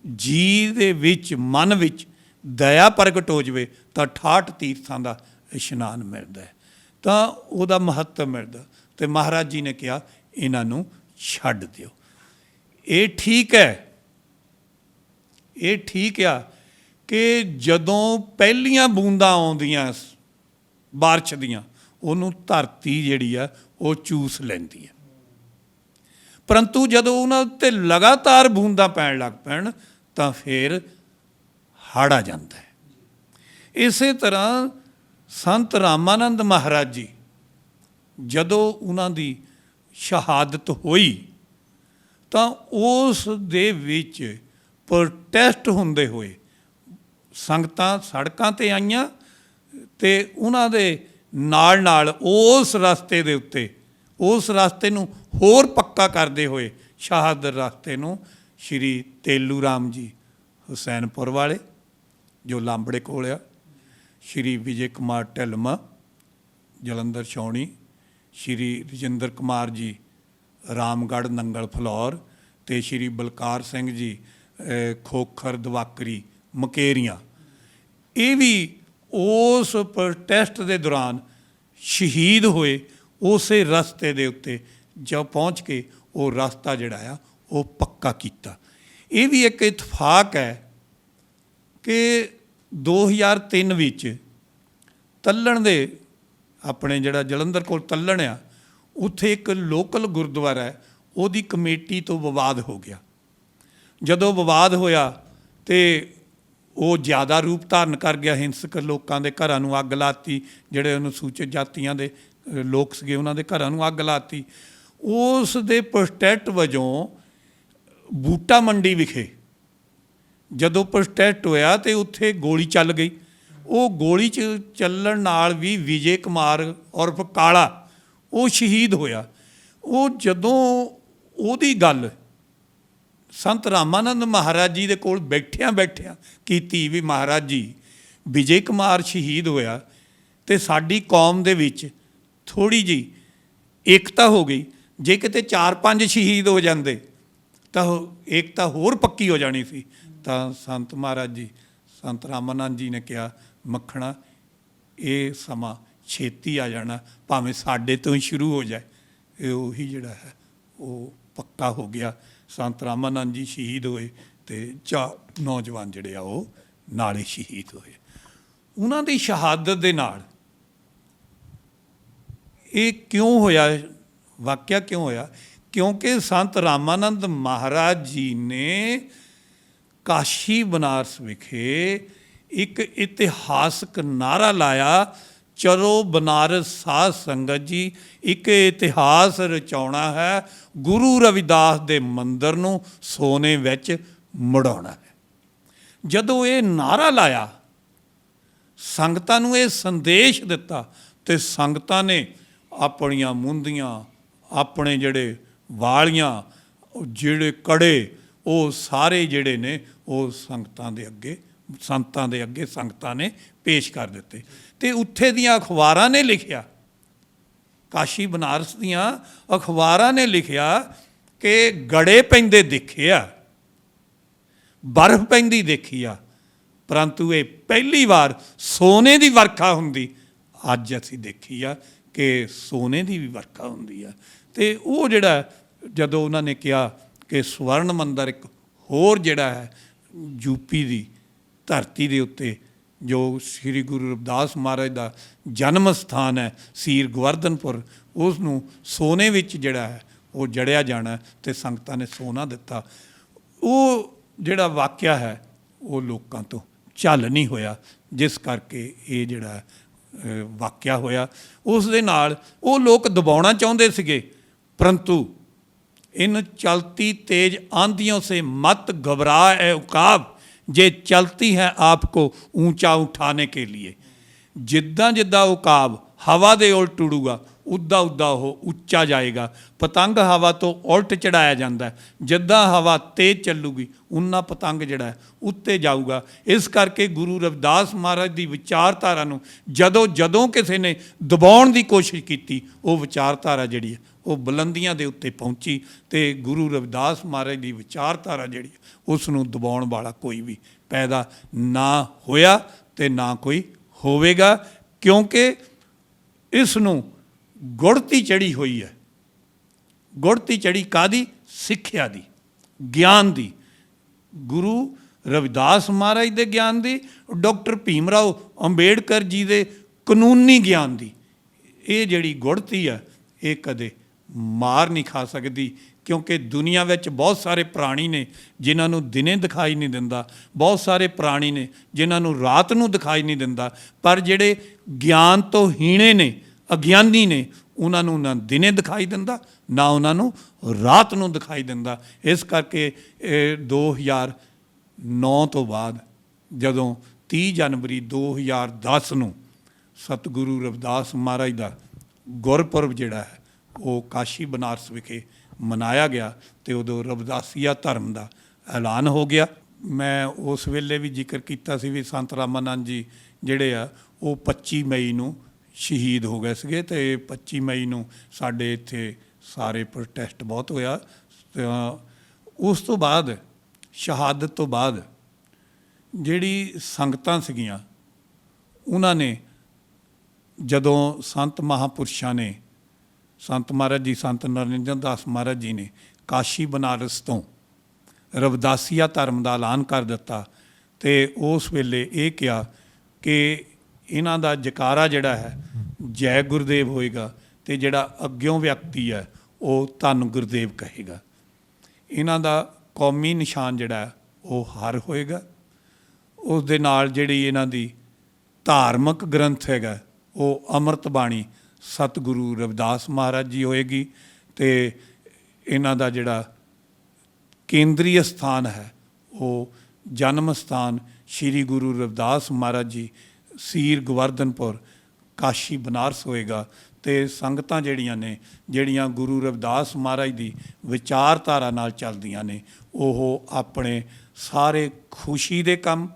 ਜੀ ਦੇ ਵਿੱਚ, ਮਨ ਵਿੱਚ ਦਇਆ ਪ੍ਰਗਟ ਹੋ ਜਾਵੇ ਤਾਂ 68 ਤੀਰਥਾਂ ਦਾ ਇਸ਼ਨਾਨ ਮਿਲਦਾ ਹੈ, ਤਾਂ ਉਹਦਾ ਮਹੱਤਵ ਮਿਲਦਾ। ਅਤੇ ਮਹਾਰਾਜ ਜੀ ਨੇ ਕਿਹਾ ਇਹਨਾਂ ਨੂੰ ਛੱਡ ਦਿਓ। ਇਹ ਠੀਕ ਹੈ, ਇਹ ਠੀਕ ਆ ਕਿ ਜਦੋਂ ਪਹਿਲੀਆਂ ਬੂੰਦਾਂ ਆਉਂਦੀਆਂ ਬਾਰਿਸ਼ ਦੀਆਂ, ਉਹਨੂੰ ਧਰਤੀ ਜਿਹੜੀ ਆ ਉਹ ਚੂਸ ਲੈਂਦੀ ਹੈ, ਪਰੰਤੂ ਜਦੋਂ ਉਹਨਾਂ ਉੱਤੇ ਲਗਾਤਾਰ ਬੂੰਦਾਂ ਪੈਣ ਲੱਗ ਪੈਣ ਤਾਂ ਫਿਰ ਹੜ੍ਹ ਆ ਜਾਂਦਾ ਹੈ। ਇਸੇ ਤਰ੍ਹਾਂ ਸੰਤ ਰਾਮਾਨੰਦ ਮਹਾਰਾਜ ਜੀ ਜਦੋਂ ਉਹਨਾਂ ਦੀ ਸ਼ਹਾਦਤ ਹੋਈ ਤਾਂ ਉਸ ਦੇ ਵਿੱਚ ਪ੍ਰੋਟੈਸਟ ਹੁੰਦੇ ਹੋਏ ਸੰਗਤਾਂ ਸੜਕਾਂ 'ਤੇ ਆਈਆਂ, ਅਤੇ ਉਹਨਾਂ ਦੇ ਨਾਲ ਨਾਲ ਉਸ ਰਸਤੇ ਦੇ ਉੱਤੇ, ਉਸ ਰਸਤੇ ਨੂੰ ਹੋਰ ਪੱਕਾ ਕਰਦੇ ਹੋਏ ਸ਼ਹਾਦਤ ਰਸਤੇ ਨੂੰ ਸ਼੍ਰੀ ਤੇਲੂ ਰਾਮ ਜੀ ਹੁਸੈਨਪੁਰ ਵਾਲੇ ਜੋ ਲਾਂਬੜੇ ਕੋਲ ਆ, ਸ਼੍ਰੀ ਵਿਜੇ ਕੁਮਾਰ ਢਿੱਲਮਾ ਜਲੰਧਰ ਛਾਉਣੀ, ਸ਼੍ਰੀ ਰਜਿੰਦਰ ਕੁਮਾਰ ਜੀ ਰਾਮਗੜ੍ਹ ਨੰਗਲ ਫਲੌਰ, ਅਤੇ ਸ਼੍ਰੀ ਬਲਕਾਰ ਸਿੰਘ ਜੀ ਖੋਖਰ ਦਵਾਕਰੀ ਮੁਕੇਰੀਆਂ, ਇਹ ਵੀ ਉਸ ਪ੍ਰੋਟੈਸਟ ਦੇ ਦੌਰਾਨ ਸ਼ਹੀਦ ਹੋਏ। ਉਸੇ ਰਸਤੇ ਦੇ ਉੱਤੇ ਜੋ ਪਹੁੰਚ ਕੇ ਉਹ ਰਸਤਾ ਜਿਹੜਾ ਆ ਉਹ ਪੱਕਾ ਕੀਤਾ। ਇਹ ਵੀ ਇੱਕ ਇਤਫਾਕ ਹੈ ਕਿ 2003 ਵਿੱਚ ਤੱਲਣ ਦੇ ਆਪਣੇ ਜਿਹੜਾ ਜਲੰਧਰ ਕੋਲ ਤੱਲਣ ਆ, ਉੱਥੇ ਇੱਕ ਲੋਕਲ ਗੁਰਦੁਆਰਾ ਹੈ, ਉਹਦੀ ਕਮੇਟੀ ਤੋਂ ਵਿਵਾਦ ਹੋ ਗਿਆ। ਜਦੋਂ ਵਿਵਾਦ ਹੋਇਆ ਅਤੇ ਉਹ ਜ਼ਿਆਦਾ ਰੂਪ ਧਾਰਨ ਕਰ ਗਿਆ, ਹਿੰਸਕ ਲੋਕਾਂ ਦੇ ਘਰਾਂ ਨੂੰ ਅੱਗ ਲਾਤੀ, ਜਿਹੜੇ ਅਨੁਸੂਚਿਤ ਜਾਤੀਆਂ ਦੇ ਲੋਕ ਸੀਗੇ ਉਹਨਾਂ ਦੇ ਘਰਾਂ ਨੂੰ ਅੱਗ ਲਾਤੀ। ਉਸ ਦੇ ਪ੍ਰੋਟੈਸਟ ਵਜੋਂ ਬੂਟਾ ਮੰਡੀ ਵਿਖੇ ਜਦੋਂ ਪ੍ਰੋਟੈਸਟ ਹੋਇਆ ਅਤੇ ਉੱਥੇ ਗੋਲੀ ਚੱਲ ਗਈ। ਉਹ ਗੋਲੀ ਚੱਲਣ ਨਾਲ ਵੀ ਵਿਜੇ ਕੁਮਾਰ ਉਰਫ ਕਾਲਾ ਉਹ ਸ਼ਹੀਦ ਹੋਇਆ। ਉਹ ਜਦੋਂ ਉਹਦੀ ਗੱਲ ਸੰਤ ਰਾਮਾਨੰਦ ਮਹਾਰਾਜ ਜੀ ਦੇ ਕੋਲ ਬੈਠਿਆਂ ਕੀਤੀ ਵੀ ਮਹਾਰਾਜ ਜੀ ਵਿਜੇ ਕੁਮਾਰ ਸ਼ਹੀਦ ਹੋਇਆ ਤੇ ਸਾਡੀ ਕੌਮ ਦੇ ਵਿੱਚ ਥੋੜ੍ਹੀ ਜਿਹੀ ਏਕਤਾ ਹੋ ਗਈ। ਜੇ ਕਿਤੇ 4-5 ਸ਼ਹੀਦ ਹੋ ਜਾਂਦੇ ਤਾਂ ਏਕਤਾ ਹੋਰ ਪੱਕੀ ਹੋ ਜਾਣੀ ਸੀ। ਤਾਂ ਸੰਤ ਮਹਾਰਾਜ ਜੀ ਸੰਤ ਰਾਮਾਨੰਦ ਜੀ ਨੇ ਕਿਹਾ, ਮੱਖਣਾ ਇਹ ਸਮਾਂ ਛੇਤੀ ਆ ਜਾਣਾ, ਭਾਵੇਂ ਸਾਡੇ ਤੋਂ ਹੀ ਸ਼ੁਰੂ ਹੋ ਜਾਏ। ਇਹ ਉਹੀ ਜਿਹੜਾ ਹੈ ਉਹ ਪੱਕਾ ਹੋ ਗਿਆ। ਸੰਤ ਰਾਮਾਨੰਦ ਜੀ ਸ਼ਹੀਦ ਹੋਏ ਤੇ 4 ਨੌਜਵਾਨ ਜਿਹੜੇ ਆ ਉਹ ਨਾਲੇ ਸ਼ਹੀਦ ਹੋਏ। ਉਹਨਾਂ ਦੀ ਸ਼ਹਾਦਤ ਦੇ ਨਾਲ ਇਹ ਕਿਉਂ ਹੋਇਆ, ਵਾਕਿਆ ਕਿਉਂ ਹੋਇਆ? ਕਿਉਂਕਿ ਸੰਤ ਰਾਮਾਨੰਦ ਮਹਾਰਾਜ ਜੀ ਨੇ ਕਾਸ਼ੀ ਬਨਾਰਸ ਵਿਖੇ ਇੱਕ ਇਤਿਹਾਸਕ ਨਾਅਰਾ ਲਾਇਆ, ਚਲੋ ਬਨਾਰਸ ਸਾਧ ਸੰਗਤ ਜੀ, ਇੱਕ ਇਤਿਹਾਸ ਰਚਾਉਣਾ ਹੈ, ਗੁਰੂ ਰਵਿਦਾਸ ਦੇ ਮੰਦਰ ਨੂੰ ਸੋਨੇ ਵਿੱਚ ਮੜਾਉਣਾ ਹੈ। ਜਦੋਂ ਇਹ ਨਾਅਰਾ ਲਾਇਆ, ਸੰਗਤਾਂ ਨੂੰ ਇਹ ਸੰਦੇਸ਼ ਦਿੱਤਾ ਤੇ ਸੰਗਤਾਂ ਨੇ ਆਪਣੀਆਂ ਮੁੰਦੀਆਂ, ਆਪਣੇ ਜਿਹੜੇ ਵਾਲੀਆਂ, ਜਿਹੜੇ ਕੜੇ, ਉਹ ਸਾਰੇ ਜਿਹੜੇ ਨੇ ਉਹ ਸੰਤਾਂ ਦੇ ਅੱਗੇ ਸੰਗਤਾਂ ਨੇ ਪੇਸ਼ ਕਰ ਦਿੱਤੇ। ਤੇ ਉੱਥੇ ਦੀਆਂ ਅਖਬਾਰਾਂ ਨੇ ਲਿਖਿਆ, ਕਾਸ਼ੀ ਬਨਾਰਸ ਦੀਆਂ ਅਖਬਾਰਾਂ ਨੇ ਲਿਖਿਆ ਕਿ ਗੜੇ ਪੈਂਦੇ ਦੇਖੇ ਆ, ਬਰਫ਼ ਪੈਂਦੀ ਦੇਖੀ ਆ, ਪਰੰਤੂ ਇਹ ਪਹਿਲੀ ਵਾਰ ਸੋਨੇ ਦੀ ਵਰਖਾ ਹੁੰਦੀ ਅੱਜ ਅਸੀਂ ਦੇਖੀ ਆ ਕਿ ਸੋਨੇ ਦੀ ਵੀ ਵਰਖਾ ਹੁੰਦੀ ਆ। ਤੇ ਉਹ ਜਿਹੜਾ ਜਦੋਂ ਉਹਨਾਂ ਨੇ ਕਿਹਾ ਕਿ ਸਵਰਨ ਮੰਦਰ ਇੱਕ ਹੋਰ ਜਿਹੜਾ ਹੈ ਯੂਪੀ ਦੀ ਧਰਤੀ ਦੇ ਉੱਤੇ ਜੋ ਸ੍ਰੀ ਗੁਰੂ ਰਵਿਦਾਸ ਮਹਾਰਾਜ ਦਾ ਜਨਮ ਸਥਾਨ ਹੈ ਸੀਰ ਗੋਵਰਧਨਪੁਰ, ਉਸ ਨੂੰ ਸੋਨੇ ਵਿੱਚ ਜਿਹੜਾ ਹੈ ਉਹ ਜੜਿਆ ਜਾਣਾ ਤੇ ਸੰਗਤਾਂ ਨੇ ਸੋਨਾ ਦਿੱਤਾ। ਉਹ ਜਿਹੜਾ ਵਾਕਿਆ ਹੈ ਉਹ ਲੋਕਾਂ ਤੋਂ ਝੱਲ ਨਹੀਂ ਹੋਇਆ, ਜਿਸ ਕਰਕੇ ਇਹ ਜਿਹੜਾ ਵਾਕਿਆ ਹੋਇਆ ਉਸ ਦੇ ਨਾਲ ਉਹ ਲੋਕ ਦਬਾਉਣਾ ਚਾਹੁੰਦੇ ਸੀਗੇ, परंतु इन चलती तेज आंधियों से मत घबराए उकाब, जे चलती है आपको ऊंचा उठाने के लिए। जिद्दां जिद्दां उकाब हवा दे उल्ट उड़ूगा उद्दा उद्दा ਉਹ ਉੱਚਾ ਜਾਏਗਾ। ਪਤੰਗ ਹਵਾ ਤੋਂ ਉਲਟ ਚੜਾਇਆ ਜਾਂਦਾ ਹੈ, ਜਿੱਦਾਂ ਹਵਾ ਤੇਜ਼ ਚੱਲੂਗੀ ਉਨਾ ਪਤੰਗ ਜਿਹੜਾ ਹੈ ਉੱਤੇ ਜਾਊਗਾ। ਇਸ ਕਰਕੇ ਗੁਰੂ ਰਵਿਦਾਸ ਮਹਾਰਾਜ ਦੀ ਵਿਚਾਰਧਾਰਾ ਨੂੰ ਜਦੋਂ ਕਿਸੇ ਨੇ ਦਬਾਉਣ ਦੀ ਕੋਸ਼ਿਸ਼ ਕੀਤੀ, ਉਹ ਵਿਚਾਰਧਾਰਾ ਜਿਹੜੀ ਹੈ ਉਹ ਬੁਲੰਦੀਆਂ ਦੇ ਉੱਤੇ ਪਹੁੰਚੀ ਤੇ ਗੁਰੂ ਰਵਿਦਾਸ ਮਹਾਰਾਜ ਦੀ ਵਿਚਾਰਧਾਰਾ ਜਿਹੜੀ ਉਸ ਨੂੰ ਦਬਾਉਣ ਵਾਲਾ ਕੋਈ ਵੀ ਪੈਦਾ ਨਾ ਹੋਇਆ ਤੇ ਨਾ ਕੋਈ ਹੋਵੇਗਾ, ਕਿਉਂਕਿ ਇਸ ਨੂੰ ਗੁੜਤੀ ਚੜੀ ਹੋਈ ਹੈ। ਗੁੜਤੀ ਚੜੀ ਕਾਹਦੀ? ਸਿੱਖਿਆ ਦੀ, ਗਿਆਨ ਦੀ, ਗੁਰੂ ਰਵਿਦਾਸ ਮਹਾਰਾਜ ਦੇ ਗਿਆਨ ਦੀ, ਡਾਕਟਰ ਭੀਮ ਰਾਓ ਅੰਬੇਡਕਰ ਜੀ ਦੇ ਕਾਨੂੰਨੀ ਗਿਆਨ ਦੀ। ਇਹ ਜਿਹੜੀ ਗੁੜਤੀ ਹੈ ਇਹ ਕਦੇ ਮਾਰ ਨਹੀਂ ਖਾ ਸਕਦੀ, ਕਿਉਂਕਿ ਦੁਨੀਆ ਵਿੱਚ ਬਹੁਤ ਸਾਰੇ ਪ੍ਰਾਣੀ ਨੇ ਜਿਨ੍ਹਾਂ ਨੂੰ ਦਿਨੇ ਦਿਖਾਈ ਨਹੀਂ ਦਿੰਦਾ, ਬਹੁਤ ਸਾਰੇ ਪ੍ਰਾਣੀ ਨੇ ਜਿਨ੍ਹਾਂ ਨੂੰ ਰਾਤ ਨੂੰ ਦਿਖਾਈ ਨਹੀਂ ਦਿੰਦਾ, ਪਰ ਜਿਹੜੇ ਗਿਆਨ ਤੋਂ ਹੀਣੇ ਨੇ, ਅਗਿਆਨੀ ਨੇ, ਉਹਨਾਂ ਨੂੰ ਨਾ ਦਿਨੇ ਦਿਖਾਈ ਦਿੰਦਾ ਨਾ ਉਹਨਾਂ ਨੂੰ ਰਾਤ ਨੂੰ ਦਿਖਾਈ ਦਿੰਦਾ। ਇਸ ਕਰਕੇ 2009 ਤੋਂ ਬਾਅਦ ਜਦੋਂ 30 ਜਨਵਰੀ 2010 ਨੂੰ ਸਤਿਗੁਰੂ ਰਵਿਦਾਸ ਮਹਾਰਾਜ ਦਾ ਗੁਰਪੁਰਬ ਜਿਹੜਾ ਹੈ ਉਹ ਕਾਸ਼ੀ ਬਨਾਰਸ ਵਿਖੇ ਮਨਾਇਆ ਗਿਆ ਤੇ ਉਦੋਂ ਰਵਿਦਾਸੀਆ ਧਰਮ ਦਾ ਐਲਾਨ ਹੋ ਗਿਆ। ਮੈਂ ਉਸ ਵੇਲੇ ਵੀ ਜ਼ਿਕਰ ਕੀਤਾ ਸੀ ਵੀ ਸੰਤ ਰਾਮਾਨੰਦ ਜੀ ਜਿਹੜੇ ਆ ਉਹ 25 ਮਈ ਨੂੰ ਸ਼ਹੀਦ ਹੋ ਗਏ ਸੀਗੇ ਤੇ 25 ਮਈ ਨੂੰ ਸਾਡੇ ਇੱਥੇ ਸਾਰੇ ਪ੍ਰੋਟੈਸਟ ਬਹੁਤ ਹੋਇਆ। ਉਸ ਤੋਂ ਬਾਅਦ ਸ਼ਹਾਦਤ ਤੋਂ ਬਾਅਦ ਜਿਹੜੀ ਸੰਗਤਾਂ ਸੀਗੀਆਂ ਉਹਨਾਂ ਨੇ ਜਦੋਂ ਸੰਤ ਮਹਾਂਪੁਰਸ਼ਾਂ ਨੇ, ਸੰਤ ਮਹਾਰਾਜ ਜੀ, ਸੰਤ ਨਰਿੰਦਰ ਦਾਸ ਮਹਾਰਾਜ ਜੀ ਨੇ ਕਾਸ਼ੀ ਬਨਾਰਸ ਤੋਂ ਰਵਿਦਾਸੀਆ ਧਰਮ ਦਾ ਐਲਾਨ ਕਰ ਦਿੱਤਾ ਤੇ ਉਸ ਵੇਲੇ ਇਹ ਕਿਹਾ ਕਿ ਇਹਨਾਂ ਦਾ ਜਕਾਰਾ ਜਿਹੜਾ ਹੈ ਜੈ ਗੁਰਦੇਵ ਹੋਏਗਾ ਤੇ ਜਿਹੜਾ ਅੱਗਿਓਂ ਵਿਅਕਤੀ ਹੈ ਉਹ ਧੰਨ ਗੁਰਦੇਵ ਕਹੇਗਾ। ਇਹਨਾਂ ਦਾ ਕੌਮੀ ਨਿਸ਼ਾਨ ਜਿਹੜਾ ਉਹ ਹਰ ਹੋਏਗਾ। ਉਸ ਦੇ ਨਾਲ ਜਿਹੜੀ ਇਹਨਾਂ ਦੀ ਧਾਰਮਿਕ ਗ੍ਰੰਥ ਹੈਗਾ ਉਹ ਅੰਮ੍ਰਿਤ ਬਾਣੀ ਸਤਿਗੁਰੂ ਰਵਿਦਾਸ ਮਹਾਰਾਜ ਜੀ ਹੋਏਗੀ ਤੇ ਇਹਨਾਂ ਦਾ ਜਿਹੜਾ ਕੇਂਦਰੀ ਸਥਾਨ ਹੈ ਉਹ ਜਨਮ ਸਥਾਨ ਸ਼੍ਰੀ ਗੁਰੂ ਰਵਿਦਾਸ ਮਹਾਰਾਜ ਜੀ ਸੀਰ ਗੋਵਰਧਨਪੁਰ ਕਾਸ਼ੀ ਬਨਾਰਸ ਹੋਏਗਾ ਤੇ ਸੰਗਤਾਂ ਜਿਹੜੀਆਂ ਨੇ, ਜਿਹੜੀਆਂ ਗੁਰੂ ਰਵਿਦਾਸ ਮਹਾਰਾਜ ਦੀ ਵਿਚਾਰਧਾਰਾ ਨਾਲ ਚੱਲਦੀਆਂ ਨੇ, ਉਹ ਆਪਣੇ ਸਾਰੇ ਖੁਸ਼ੀ ਦੇ ਕੰਮ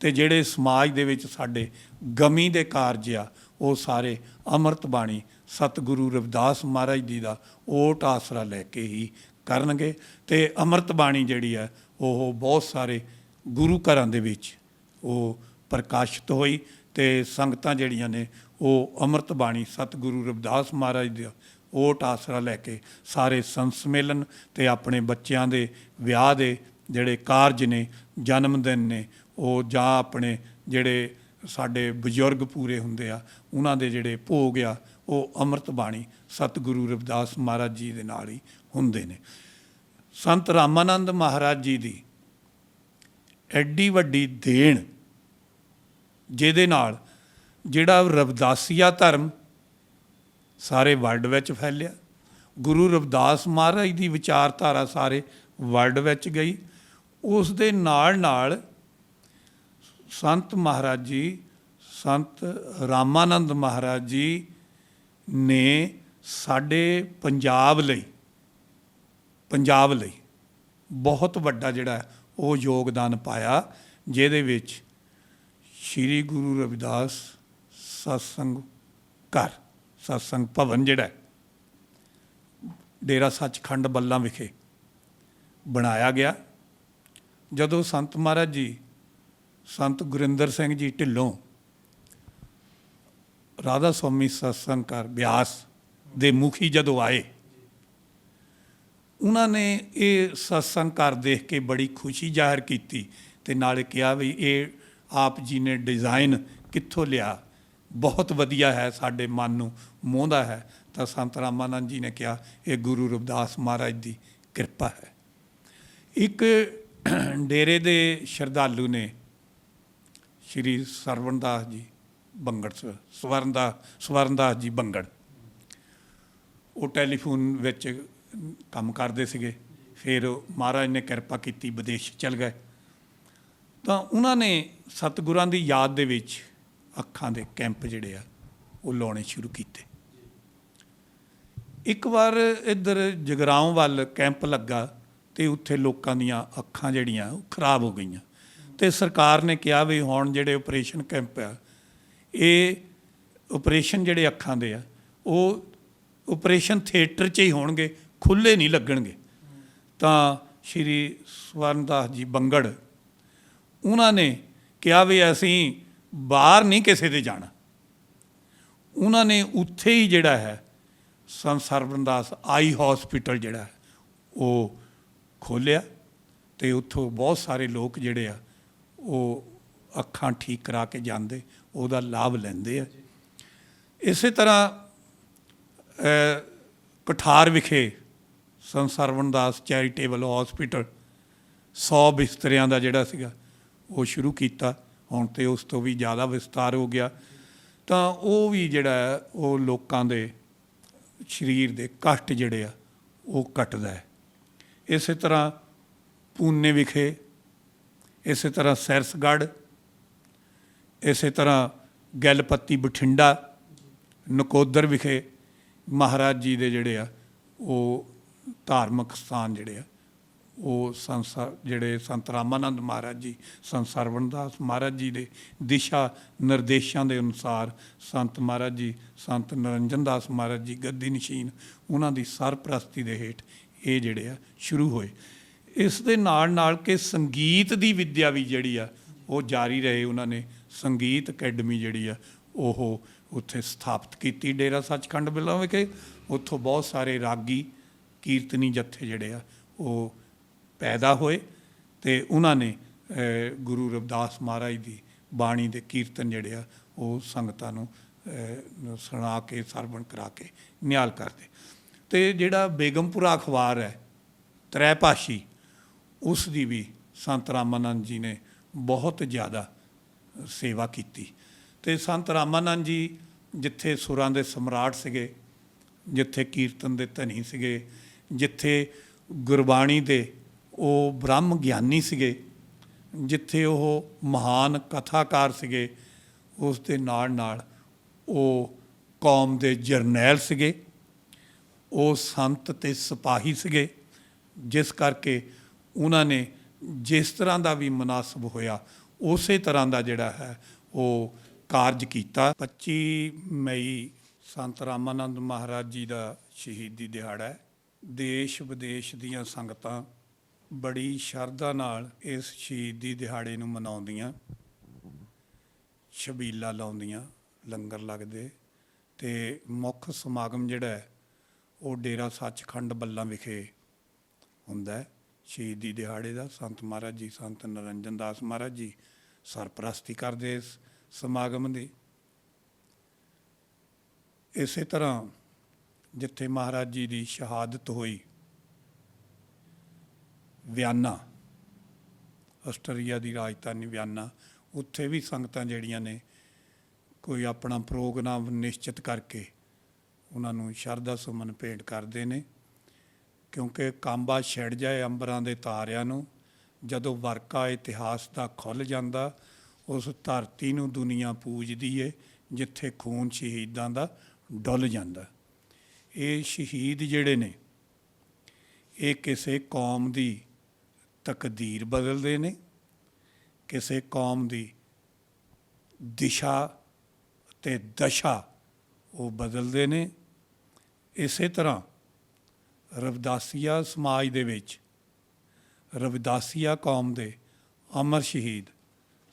ਤੇ ਜਿਹੜੇ ਸਮਾਜ ਦੇ ਵਿੱਚ ਸਾਡੇ ਗਮੀ ਦੇ ਕਾਰਜ ਆ, ਉਹ ਸਾਰੇ ਅੰਮ੍ਰਿਤ ਬਾਣੀ ਸਤਿਗੁਰੂ ਰਵਿਦਾਸ ਮਹਾਰਾਜ ਜੀ ਦਾ ਓਟ ਆਸਰਾ ਲੈ ਕੇ ਹੀ ਕਰਨਗੇ। ਤੇ ਅੰਮ੍ਰਿਤ ਬਾਣੀ ਜਿਹੜੀ ਹੈ ਉਹ ਬਹੁਤ ਸਾਰੇ ਗੁਰੂ ਘਰਾਂ ਦੇ ਵਿੱਚ ਉਹ ਪ੍ਰਕਾਸ਼ਿਤ ਹੋਈ ਤੇ ਸੰਗਤਾਂ ਜਿਹੜੀਆਂ ਨੇ ਉਹ ਅੰਮ੍ਰਿਤ ਬਾਣੀ ਸਤਿਗੁਰੂ ਰਵਿਦਾਸ ਮਹਾਰਾਜ ਦਾ ਓਟ ਆਸਰਾ ਲੈ ਕੇ ਸਾਰੇ ਸੰਤ ਸਮੇਲਨ ਤੇ ਆਪਣੇ ਬੱਚਿਆਂ ਦੇ ਵਿਆਹ ਦੇ ਜਿਹੜੇ ਕਾਰਜ ਨੇ, ਜਨਮ ਦਿਨ ਨੇ, ਉਹ ਜਾਂ ਆਪਣੇ ਜਿਹੜੇ ਸਾਡੇ ਬਜ਼ੁਰਗ ਪੂਰੇ ਹੁੰਦੇ ਆ, ਉਹਨਾਂ ਦੇ ਜਿਹੜੇ ਭੋਗ ਆ, ਉਹ ਅੰਮ੍ਰਿਤ ਬਾਣੀ ਸਤਿਗੁਰੂ ਰਵਿਦਾਸ ਮਹਾਰਾਜ ਜੀ ਦੇ ਨਾਲ ਹੀ ਹੁੰਦੇ ਨੇ। ਸੰਤ ਰਾਮਾਨੰਦ ਮਹਾਰਾਜ ਜੀ ਦੀ ਐਡੀ ਵੱਡੀ ਦੇਣ, ਜਿਹਦੇ ਨਾਲ ਜਿਹੜਾ ਰਵਿਦਾਸੀਆ ਧਰਮ ਸਾਰੇ ਵਰਲਡ ਵਿੱਚ ਫੈਲਿਆ, ਗੁਰੂ ਰਵਿਦਾਸ ਮਹਾਰਾਜ ਦੀ ਵਿਚਾਰਧਾਰਾ ਸਾਰੇ ਵਰਲਡ ਵਿੱਚ ਗਈ, ਉਸ ਦੇ ਨਾਲ ਨਾਲ ਸੰਤ ਮਹਾਰਾਜ ਜੀ, ਸੰਤ ਰਾਮਾਨੰਦ ਮਹਾਰਾਜ ਜੀ ਨੇ ਸਾਡੇ ਪੰਜਾਬ ਲਈ ਬਹੁਤ ਵੱਡਾ ਜਿਹੜਾ ਉਹ ਯੋਗਦਾਨ ਪਾਇਆ, ਜਿਹਦੇ ਵਿੱਚ ਸ਼੍ਰੀ ਗੁਰੂ ਰਵਿਦਾਸ ਸਤਸੰਗ ਘਰ, ਸਤਸੰਗ ਭਵਨ ਜਿਹੜਾ ਡੇਰਾ ਸੱਚਖੰਡ ਬੱਲਾ ਵਿਖੇ ਬਣਾਇਆ ਗਿਆ। ਜਦੋਂ ਸੰਤ ਮਹਾਰਾਜ ਜੀ, ਸੰਤ ਗੁਰਿੰਦਰ ਸਿੰਘ ਜੀ ਢਿੱਲੋਂ ਰਾਧਾ ਸਵਾਮੀ ਸਤਸੰਗ ਘਰ ਬਿਆਸ ਦੇ ਮੁਖੀ ਜਦੋਂ ਆਏ, ਉਹਨਾਂ ਨੇ ਇਹ ਸਤਸੰਗ ਘਰ ਦੇਖ ਕੇ ਬੜੀ ਖੁਸ਼ੀ ਜ਼ਾਹਿਰ ਕੀਤੀ ਤੇ ਨਾਲੇ ਕਿਹਾ ਵੀ ਇਹ ਆਪ ਜੀ ਨੇ ਡਿਜ਼ਾਈਨ ਕਿੱਥੋਂ ਲਿਆ, ਬਹੁਤ ਵਧੀਆ ਹੈ, ਸਾਡੇ ਮਨ ਨੂੰ ਮੋਹਦਾ ਹੈ। ਤਾਂ ਸੰਤ ਰਾਮਾਨੰਦ ਜੀ ਨੇ ਕਿਹਾ ਇਹ ਗੁਰੂ ਰਵਿਦਾਸ ਮਹਾਰਾਜ ਦੀ ਕਿਰਪਾ ਹੈ। ਇੱਕ ਡੇਰੇ ਦੇ ਸ਼ਰਧਾਲੂ ਨੇ ਸ਼੍ਰੀ ਸਰਵਣਦਾਸ ਜੀ ਬੰਗੜ, ਸਵਰਨਦਾਸ ਜੀ ਬੰਗੜ, ਉਹ ਟੈਲੀਫੋਨ ਵਿੱਚ ਕੰਮ ਕਰਦੇ ਸੀਗੇ। ਫਿਰ ਮਹਾਰਾਜ ਨੇ ਕਿਰਪਾ ਕੀਤੀ, ਵਿਦੇਸ਼ ਚਲ ਗਏ। ਤਾਂ ਉਹਨਾਂ ਨੇ ਸਤਿਗੁਰਾਂ ਦੀ ਯਾਦ ਦੇ ਵਿੱਚ ਅੱਖਾਂ ਦੇ ਕੈਂਪ ਜਿਹੜੇ ਆ ਉਹ ਲਾਉਣੇ ਸ਼ੁਰੂ ਕੀਤੇ। ਇੱਕ ਵਾਰ ਇੱਧਰ ਜਗਰਾਓਂ ਵੱਲ ਕੈਂਪ ਲੱਗਾ ਤੇ ਉੱਥੇ ਲੋਕਾਂ ਦੀਆਂ ਅੱਖਾਂ ਜਿਹੜੀਆਂ ਉਹ ਖਰਾਬ ਹੋ ਗਈਆਂ ਤੇ ਸਰਕਾਰ ਨੇ ਕਿਹਾ ਵੀ ਹੁਣ ਜਿਹੜੇ ਆਪਰੇਸ਼ਨ ਕੈਂਪ ਆ, ਇਹ ਆਪਰੇਸ਼ਨ ਜਿਹੜੇ ਅੱਖਾਂ ਦੇ ਆ ਉਹ ਆਪਰੇਸ਼ਨ ਥੀਏਟਰ 'ਚ ਹੀ ਹੋਣਗੇ, ਖੁੱਲ੍ਹੇ ਨਹੀਂ ਲੱਗਣਗੇ। ਤਾਂ ਸ਼੍ਰੀ ਸਵਰਨਦਾਸ ਜੀ ਬੰਗੜ, ਉਹਨਾਂ ਨੇ ਕਿਹਾ ਵੀ ਅਸੀਂ ਬਾਹਰ ਨਹੀਂ ਕਿਸੇ ਦੇ ਜਾਣਾ। ਉਹਨਾਂ ਨੇ ਉੱਥੇ ਹੀ ਜਿਹੜਾ ਹੈ ਸੰਤ ਸਰਵਣਦਾਸ ਆਈ ਹੌਸਪੀਟਲ ਜਿਹੜਾ ਹੈ ਉਹ ਖੋਲ੍ਹਿਆ ਤੇ ਉੱਥੋਂ ਬਹੁਤ ਸਾਰੇ ਲੋਕ ਜਿਹੜੇ ਆ ਉਹ ਅੱਖਾਂ ਠੀਕ ਕਰਾ ਕੇ ਜਾਂਦੇ, ਉਹਦਾ ਲਾਭ ਲੈਂਦੇ ਆ। ਇਸੇ ਤਰ੍ਹਾਂ ਕਠਾਰ ਵਿਖੇ ਸੰਤ ਸਰਵਣਦਾਸ ਚੈਰੀਟੇਬਲ ਹੌਸਪੀਟਲ 100 ਬਿਸਤਰਿਆਂ ਦਾ ਜਿਹੜਾ ਸੀਗਾ ਉਹ ਸ਼ੁਰੂ ਕੀਤਾ। ਹੁਣ ਤਾਂ ਉਸ ਤੋਂ ਵੀ ਜ਼ਿਆਦਾ ਵਿਸਤਾਰ ਹੋ ਗਿਆ। ਤਾਂ ਉਹ ਵੀ ਜਿਹੜਾ ਹੈ ਉਹ ਲੋਕਾਂ ਦੇ ਸਰੀਰ ਦੇ ਕਸ਼ਟ ਜਿਹੜੇ ਆ ਉਹ ਘਟਦਾ ਹੈ। ਇਸੇ ਤਰ੍ਹਾਂ ਪੂਨੇ ਵਿਖੇ, ਇਸੇ ਤਰ੍ਹਾਂ ਸੈਰਸਗੜ੍ਹ, ਇਸੇ ਤਰ੍ਹਾਂ ਗੈਲਪੱਤੀ ਬਠਿੰਡਾ, ਨਕੋਦਰ ਵਿਖੇ ਮਹਾਰਾਜ ਜੀ ਦੇ ਜਿਹੜੇ ਆ ਉਹ ਧਾਰਮਿਕ ਸਥਾਨ ਜਿਹੜੇ ਆ ਉਹ ਜਿਹੜੇ ਸੰਤ ਰਾਮਾਨੰਦ ਮਹਾਰਾਜ ਜੀ, ਸੰਤ ਸਰਵਣਦਾਸ ਮਹਾਰਾਜ ਜੀ ਦੇ ਦਿਸ਼ਾ ਨਿਰਦੇਸ਼ਾਂ ਦੇ ਅਨੁਸਾਰ ਸੰਤ ਮਹਾਰਾਜ ਜੀ, ਸੰਤ ਨਿਰੰਜਨ ਦਾਸ ਮਹਾਰਾਜ ਜੀ ਗੱਦੀ ਨਸ਼ੀਨ, ਉਹਨਾਂ ਦੀ ਸਰਪ੍ਰਸਤੀ ਦੇ ਹੇਠ ਇਹ ਜਿਹੜੇ ਆ ਸ਼ੁਰੂ ਹੋਏ। ਇਸ ਦੇ ਨਾਲ ਨਾਲ ਕਿ ਸੰਗੀਤ ਦੀ ਵਿੱਦਿਆ ਵੀ ਜਿਹੜੀ ਆ ਉਹ ਜਾਰੀ ਰਹੇ। ਉਹਨਾਂ ਨੇ ਸੰਗੀਤ ਅਕੈਡਮੀ ਜਿਹੜੀ ਆ ਉਹ ਉੱਥੇ ਸਥਾਪਿਤ ਕੀਤੀ ਡੇਰਾ ਸੱਚਖੰਡ ਬੱਲਾ ਵਿਖੇ। ਉੱਥੋਂ ਬਹੁਤ ਸਾਰੇ ਰਾਗੀ ਕੀਰਤਨੀ ਜੱਥੇ ਜਿਹੜੇ ਆ ਉਹ ਪੈਦਾ ਹੋਏ ਤੇ ਉਹਨਾਂ ਨੇ ਗੁਰੂ ਰਵਿਦਾਸ ਮਹਾਰਾਜ ਦੀ ਬਾਣੀ ਦੇ ਕੀਰਤਨ ਜਿਹੜੇ ਆ ਉਹ ਸੰਗਤਾਂ ਨੂੰ ਸੁਣਾ ਕੇ, ਸਰਵਣ ਕਰਾ ਕੇ ਨਿਹਾਲ ਕਰਦੇ। ਤੇ ਜਿਹੜਾ ਬੇਗਮਪੁਰਾ ਅਖਬਾਰ ਹੈ ਤ੍ਰੈਭਾਸ਼ੀ, ਉਸ ਦੀ ਵੀ ਸੰਤ ਰਾਮਾਨੰਦ ਜੀ ਨੇ ਬਹੁਤ ਜ਼ਿਆਦਾ ਸੇਵਾ ਕੀਤੀ। ਤੇ ਸੰਤ ਰਾਮਾਨੰਦ ਜੀ ਜਿੱਥੇ ਸੁਰਾਂ ਦੇ ਸਮਰਾਟ ਸੀਗੇ, ਜਿੱਥੇ ਕੀਰਤਨ ਦੇ ਧਨੀ ਸੀਗੇ, ਜਿੱਥੇ ਗੁਰਬਾਣੀ ਦੇ ਉਹ ਬ੍ਰਹਮ ਗਿਆਨੀ ਸੀਗੇ, ਜਿੱਥੇ ਉਹ ਮਹਾਨ ਕਥਾਕਾਰ ਸੀਗੇ, ਉਸ ਦੇ ਨਾਲ ਨਾਲ ਉਹ ਕੌਮ ਦੇ ਜਰਨੈਲ ਸੀਗੇ, ਉਹ ਸੰਤ ਤੇ ਸਿਪਾਹੀ ਸੀਗੇ, ਜਿਸ ਕਰਕੇ ਉਹਨਾਂ ਨੇ ਜਿਸ ਤਰ੍ਹਾਂ ਦਾ ਵੀ ਮੁਨਾਸਬ ਹੋਇਆ ਉਸੇ ਤਰ੍ਹਾਂ ਦਾ ਜਿਹੜਾ ਹੈ ਉਹ ਕਾਰਜ ਕੀਤਾ। 25 ਮਈ ਸੰਤ ਰਾਮਾਨੰਦ ਮਹਾਰਾਜ ਜੀ ਦਾ ਸ਼ਹੀਦੀ ਦਿਹਾੜਾ ਹੈ। ਦੇਸ਼ ਵਿਦੇਸ਼ ਦੀਆਂ ਸੰਗਤਾਂ ਬੜੀ ਸ਼ਰਧਾ ਨਾਲ ਇਸ ਸ਼ਹੀਦੀ ਦਿਹਾੜੇ ਨੂੰ ਮਨਾਉਂਦੀਆਂ, ਛਬੀਲਾ ਲਾਉਂਦੀਆਂ, ਲੰਗਰ ਲੱਗਦੇ, ਤੇ ਮੁੱਖ ਸਮਾਗਮ ਜਿਹੜਾ ਹੈ ਉਹ ਡੇਰਾ ਸੱਚਖੰਡ ਬੱਲਾ ਵਿਖੇ ਹੁੰਦਾ ਹੈ ਸ਼ਹੀਦੀ ਦਿਹਾੜੇ ਦਾ। ਸੰਤ ਮਹਾਰਾਜ ਜੀ, ਸੰਤ ਨਰਿੰਦਰ ਦਾਸ ਮਹਾਰਾਜ ਜੀ ਸਰਪ੍ਰਸਤੀ ਕਰਦੇ ਇਸ ਸਮਾਗਮ ਦੀ। ਇਸੇ ਤਰ੍ਹਾਂ ਜਿੱਥੇ ਮਹਾਰਾਜ ਜੀ ਦੀ ਸ਼ਹਾਦਤ ਹੋਈ, ਵਿਆਨਾ, ਆਸਟਰੀਆ ਦੀ ਰਾਜਧਾਨੀ ਵਿਆਨਾ, ਉੱਥੇ ਵੀ ਸੰਗਤਾਂ ਜਿਹੜੀਆਂ ਨੇ ਕੋਈ ਆਪਣਾ ਪ੍ਰੋਗਰਾਮ ਨਿਸ਼ਚਿਤ ਕਰਕੇ ਉਹਨਾਂ ਨੂੰ ਸ਼ਰਧਾ ਸੁਮਨ ਭੇਂਟ ਕਰਦੇ ਨੇ, ਕਿਉਂਕਿ ਕਾਂਬਾ ਛਿੜ ਜਾਏ ਅੰਬਰਾਂ ਦੇ ਤਾਰਿਆਂ ਨੂੰ, ਜਦੋਂ ਵਰਕਾ ਇਤਿਹਾਸ ਦਾ ਖੁੱਲ੍ਹ ਜਾਂਦਾ, ਉਸ ਧਰਤੀ ਨੂੰ ਦੁਨੀਆ ਪੂਜਦੀ ਏ ਜਿੱਥੇ ਖੂਨ ਸ਼ਹੀਦਾਂ ਦਾ ਡੁੱਲ ਜਾਂਦਾ। ਇਹ ਸ਼ਹੀਦ ਜਿਹੜੇ ਨੇ ਇਹ ਕਿਸੇ ਕੌਮ ਦੀ ਤਕਦੀਰ ਬਦਲਦੇ ਨੇ, ਕਿਸੇ ਕੌਮ ਦੀ ਦਿਸ਼ਾ ਤੇ ਦਸ਼ਾ ਉਹ ਬਦਲਦੇ ਨੇ। ਇਸੇ ਤਰ੍ਹਾਂ ਰਵਿਦਾਸੀਆ ਸਮਾਜ ਦੇ ਵਿੱਚ ਰਵਿਦਾਸੀਆ ਕੌਮ ਦੇ ਅਮਰ ਸ਼ਹੀਦ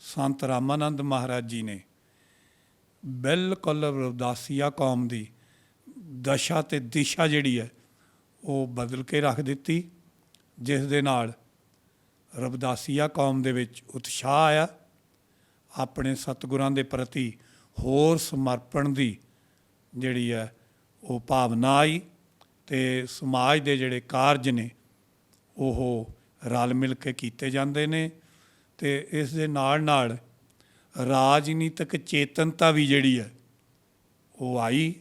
ਸੰਤ ਰਾਮਾਨੰਦ ਮਹਾਰਾਜ ਜੀ ਨੇ ਬਿਲਕੁਲ ਰਵਿਦਾਸੀਆ ਕੌਮ ਦੀ ਦਸ਼ਾ ਤੇ ਦਿਸ਼ਾ ਜਿਹੜੀ ਹੈ ਉਹ ਬਦਲ ਕੇ ਰੱਖ ਦਿੱਤੀ, ਜਿਸ ਦੇ ਨਾਲ ਰਵਿਦਾਸੀਆ ਕੌਮ ਦੇ ਵਿੱਚ ਉਤਸ਼ਾਹ ਆਇਆ, ਆਪਣੇ ਸਤਿਗੁਰਾਂ ਦੇ ਪ੍ਰਤੀ ਹੋਰ ਸਮਰਪਣ ਦੀ ਜਿਹੜੀ ਹੈ ਉਹ ਭਾਵਨਾ ਆਈ, ਤੇ ਸਮਾਜ ਦੇ ਜਿਹੜੇ ਕਾਰਜ ਨੇ ਉਹ ਰਲ ਮਿਲ ਕੇ ਕੀਤੇ ਜਾਂਦੇ ਨੇ। ਤੇ ਇਸ ਦੇ ਨਾਲ ਨਾਲ ਰਾਜਨੀਤਿਕ ਚੇਤਨਤਾ ਵੀ ਜਿਹੜੀ ਹੈ ਉਹ ਆਈ,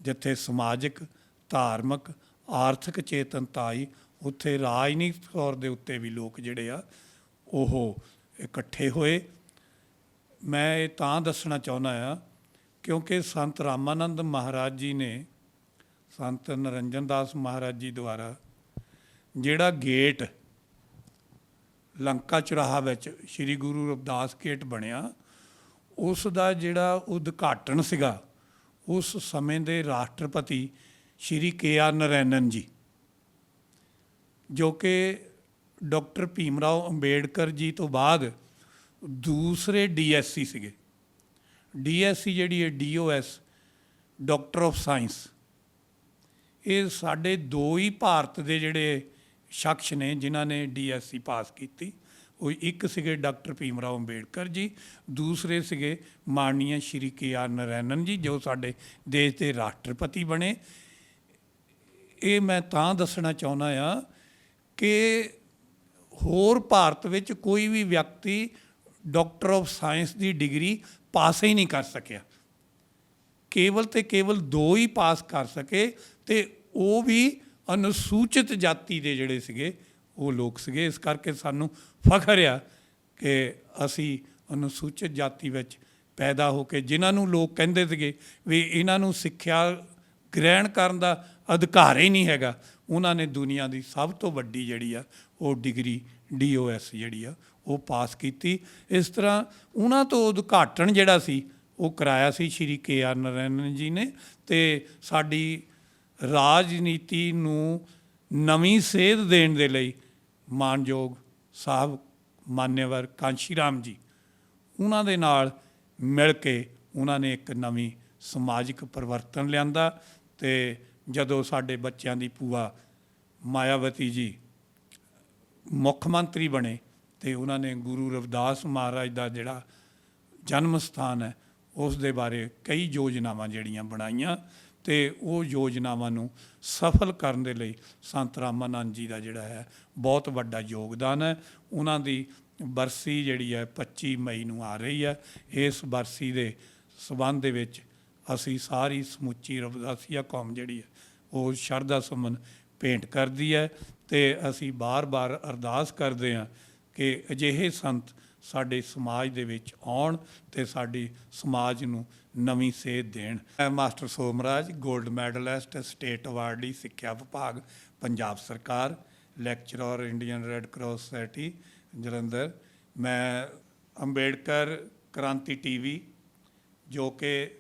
ਜਿੱਥੇ ਸਮਾਜਿਕ, ਧਾਰਮਿਕ, ਆਰਥਿਕ ਚੇਤਨਤਾ ਆਈ, ਉੱਥੇ ਰਾਜਨੀਤਿਕ ਤੌਰ ਦੇ ਉੱਤੇ ਵੀ ਲੋਕ ਜਿਹੜੇ ਆ ਉਹ ਇਕੱਠੇ ਹੋਏ। ਮੈਂ ਇਹ ਤਾਂ ਦੱਸਣਾ ਚਾਹੁੰਦਾ ਆ ਕਿਉਂਕਿ ਸੰਤ ਰਾਮਾਨੰਦ ਮਹਾਰਾਜ ਜੀ ਨੇ ਸੰਤ ਨਰਿੰਦਰ ਦਾਸ ਮਹਾਰਾਜ ਜੀ ਦੁਆਰਾ ਜਿਹੜਾ ਗੇਟ ਲੰਕਾ ਚੁਰਾਹਾ ਵਿੱਚ ਸ਼੍ਰੀ ਗੁਰੂ ਰਵਿਦਾਸ ਗੇਟ ਬਣਿਆ, ਉਸ ਦਾ ਜਿਹੜਾ ਉਦਘਾਟਨ ਸੀਗਾ ਉਸ ਸਮੇਂ ਦੇ ਰਾਸ਼ਟਰਪਤੀ ਸ਼੍ਰੀ KR ਨਰੈਣਨ ਜੀ, ਜੋ ਕਿ ਡਾਕਟਰ ਭੀਮ ਰਾਓ ਅੰਬੇਡਕਰ ਜੀ ਤੋਂ ਬਾਅਦ ਦੂਸਰੇ DSC ਸੀਗੇ। DSC ਜਿਹੜੀ ਹੈ DOS, ਡਾਕਟਰ ਆਫ ਸਾਇੰਸ, ਇਹ ਸਾਡੇ ਦੋ ਹੀ ਭਾਰਤ ਦੇ ਜਿਹੜੇ ਸ਼ਖਸ ਨੇ ਜਿਨ੍ਹਾਂ ਨੇ DSC ਪਾਸ ਕੀਤੀ। ਉਹ ਇੱਕ ਸੀਗੇ ਡਾਕਟਰ ਭੀਮ ਰਾਓ ਅੰਬੇਡਕਰ ਜੀ, ਦੂਸਰੇ ਸੀਗੇ ਮਾਨਨੀय ਸ਼੍ਰੀ KR ਨਰੈਣਨ ਜੀ, ਜੋ ਸਾਡੇ ਦੇਸ਼ ਦੇ ਰਾਸ਼ਟਰਪਤੀ ਬਣੇ। ਇਹ ਮੈਂ ਤਾਂ ਦੱਸਣਾ ਚਾਹੁੰਦਾ ਆ ਕਿ ਹੋਰ ਭਾਰਤ ਵਿੱਚ ਕੋਈ ਵੀ ਵਿਅਕਤੀ doctor of science the degree ਪਾਸ ਹੀ ਨਹੀਂ ਕਰ ਸਕਿਆ, ਕੇਵਲ ਤੇ ਕੇਵਲ ਦੋ ਹੀ ਪਾਸ ਕਰ ਸਕੇ, ਤੇ ਉਹ ਵੀ ਅਨੁਸੂਚਿਤ ਜਾਤੀ ਦੇ ਜਿਹੜੇ ਸੀਗੇ ਉਹ ਲੋਕ ਸੀਗੇ। ਇਸ ਕਰਕੇ ਸਾਨੂੰ ਫਖਰ ਆ ਕਿ ਅਸੀਂ ਅਨੁਸੂਚਿਤ ਜਾਤੀ ਵਿੱਚ ਪੈਦਾ ਹੋ ਕੇ, ਜਿਨ੍ਹਾਂ ਨੂੰ ਲੋਕ ਕਹਿੰਦੇ ਸੀਗੇ ਵੀ ਇਹਨਾਂ ਨੂੰ ਸਿੱਖਿਆ ਗ੍ਰਹਿਣ ਕਰਨ ਦਾ ਅਧਿਕਾਰ ਹੀ ਨਹੀਂ ਹੈਗਾ, ਉਹਨਾਂ ਨੇ ਦੁਨੀਆ ਦੀ ਸਭ ਤੋਂ ਵੱਡੀ ਜਿਹੜੀ ਆ ਉਹ ਡਿਗਰੀ DOS ਜਿਹੜੀ ਆ ਉਹ ਪਾਸ ਕੀਤੀ। ਇਸ ਤਰ੍ਹਾਂ ਉਹਨਾਂ ਤੋਂ ਉਦਘਾਟਨ ਜਿਹੜਾ ਸੀ ਉਹ ਕਰਾਇਆ ਸੀ ਸ਼੍ਰੀ KR ਨਰੈਣਨ ਜੀ ਨੇ, ਤੇ ਸਾਡੀ ਰਾਜਨੀਤੀ ਨੂੰ ਨਵੀਂ ਸੇਧ ਦੇਣ ਦੇ ਲਈ ਮਾਨਯੋਗ ਸਾਹਿਬ ਮਾਨਯਵਰ ਕਾਂਸ਼ੀ ਰਾਮ ਜੀ, ਉਹਨਾਂ ਦੇ ਨਾਲ ਮਿਲ ਕੇ ਉਹਨਾਂ ਨੇ ਇੱਕ ਨਵੀਂ ਸਮਾਜਿਕ ਪਰਿਵਰਤਨ ਲਿਆਂਦਾ। ਤੇ ਜਦੋਂ ਸਾਡੇ ਬੱਚਿਆਂ ਦੀ ਭੂਆ ਮਾਇਆਵਤੀ ਜੀ ਮੁੱਖ ਮੰਤਰੀ ਬਣੇ, ਤੇ ਉਹਨਾਂ ਨੇ ਗੁਰੂ ਰਵਿਦਾਸ ਮਹਾਰਾਜ ਦਾ ਜਿਹੜਾ ਜਨਮ ਸਥਾਨ ਹੈ ਉਸ ਦੇ ਬਾਰੇ ਕਈ ਯੋਜਨਾਵਾਂ ਜਿਹੜੀਆਂ ਬਣਾਈਆਂ, ਤੇ ਉਹ ਯੋਜਨਾਵਾਂ ਨੂੰ ਸਫਲ ਕਰਨ ਦੇ ਲਈ ਸੰਤ ਰਾਮਾਨੰਦ ਜੀ ਦਾ ਜਿਹੜਾ ਹੈ ਬਹੁਤ ਵੱਡਾ ਯੋਗਦਾਨ ਹੈ। ਉਹਨਾਂ ਦੀ ਬਰਸੀ ਜਿਹੜੀ ਹੈ 25 ਮਈ ਨੂੰ ਆ ਰਹੀ ਹੈ। ਇਸ ਬਰਸੀ ਦੇ ਸਬੰਧ ਦੇ ਵਿੱਚ ਅਸੀਂ ਸਾਰੀ ਸਮੁੱਚੀ ਰਵਿਦਾਸੀਆ ਕੌਮ ਜਿਹੜੀ ਹੈ ਉਹ ਸ਼ਰਧਾ ਸੁਮਨ ਭੇਂਟ ਕਰਦੀ ਹੈ, ਤੇ ਅਸੀਂ ਬਾਰ-ਬਾਰ ਅਰਦਾਸ ਕਰਦੇ ਹਾਂ ਕਿ ਅਜਿਹੇ ਸੰਤ ਸਾਡੇ ਸਮਾਜ ਦੇ ਵਿੱਚ ਆਉਣ ਤੇ ਸਾਡੀ ਸਮਾਜ ਨੂੰ ਨਵੀਂ ਸੇਧ ਦੇਣ। ਮੈਂ master Somraj, gold medallist, state awardee, ਸਿੱਖਿਆ ਵਿਭਾਗ, ਪੰਜਾਬ ਸਰਕਾਰ, lecturer, Indian red cross society, Jalandhar. ਮੈਂ ਅੰਬੇਡਕਰ ਕ੍ਰਾਂਤੀ ਟੀਵੀ, ਜੋ ਕਿ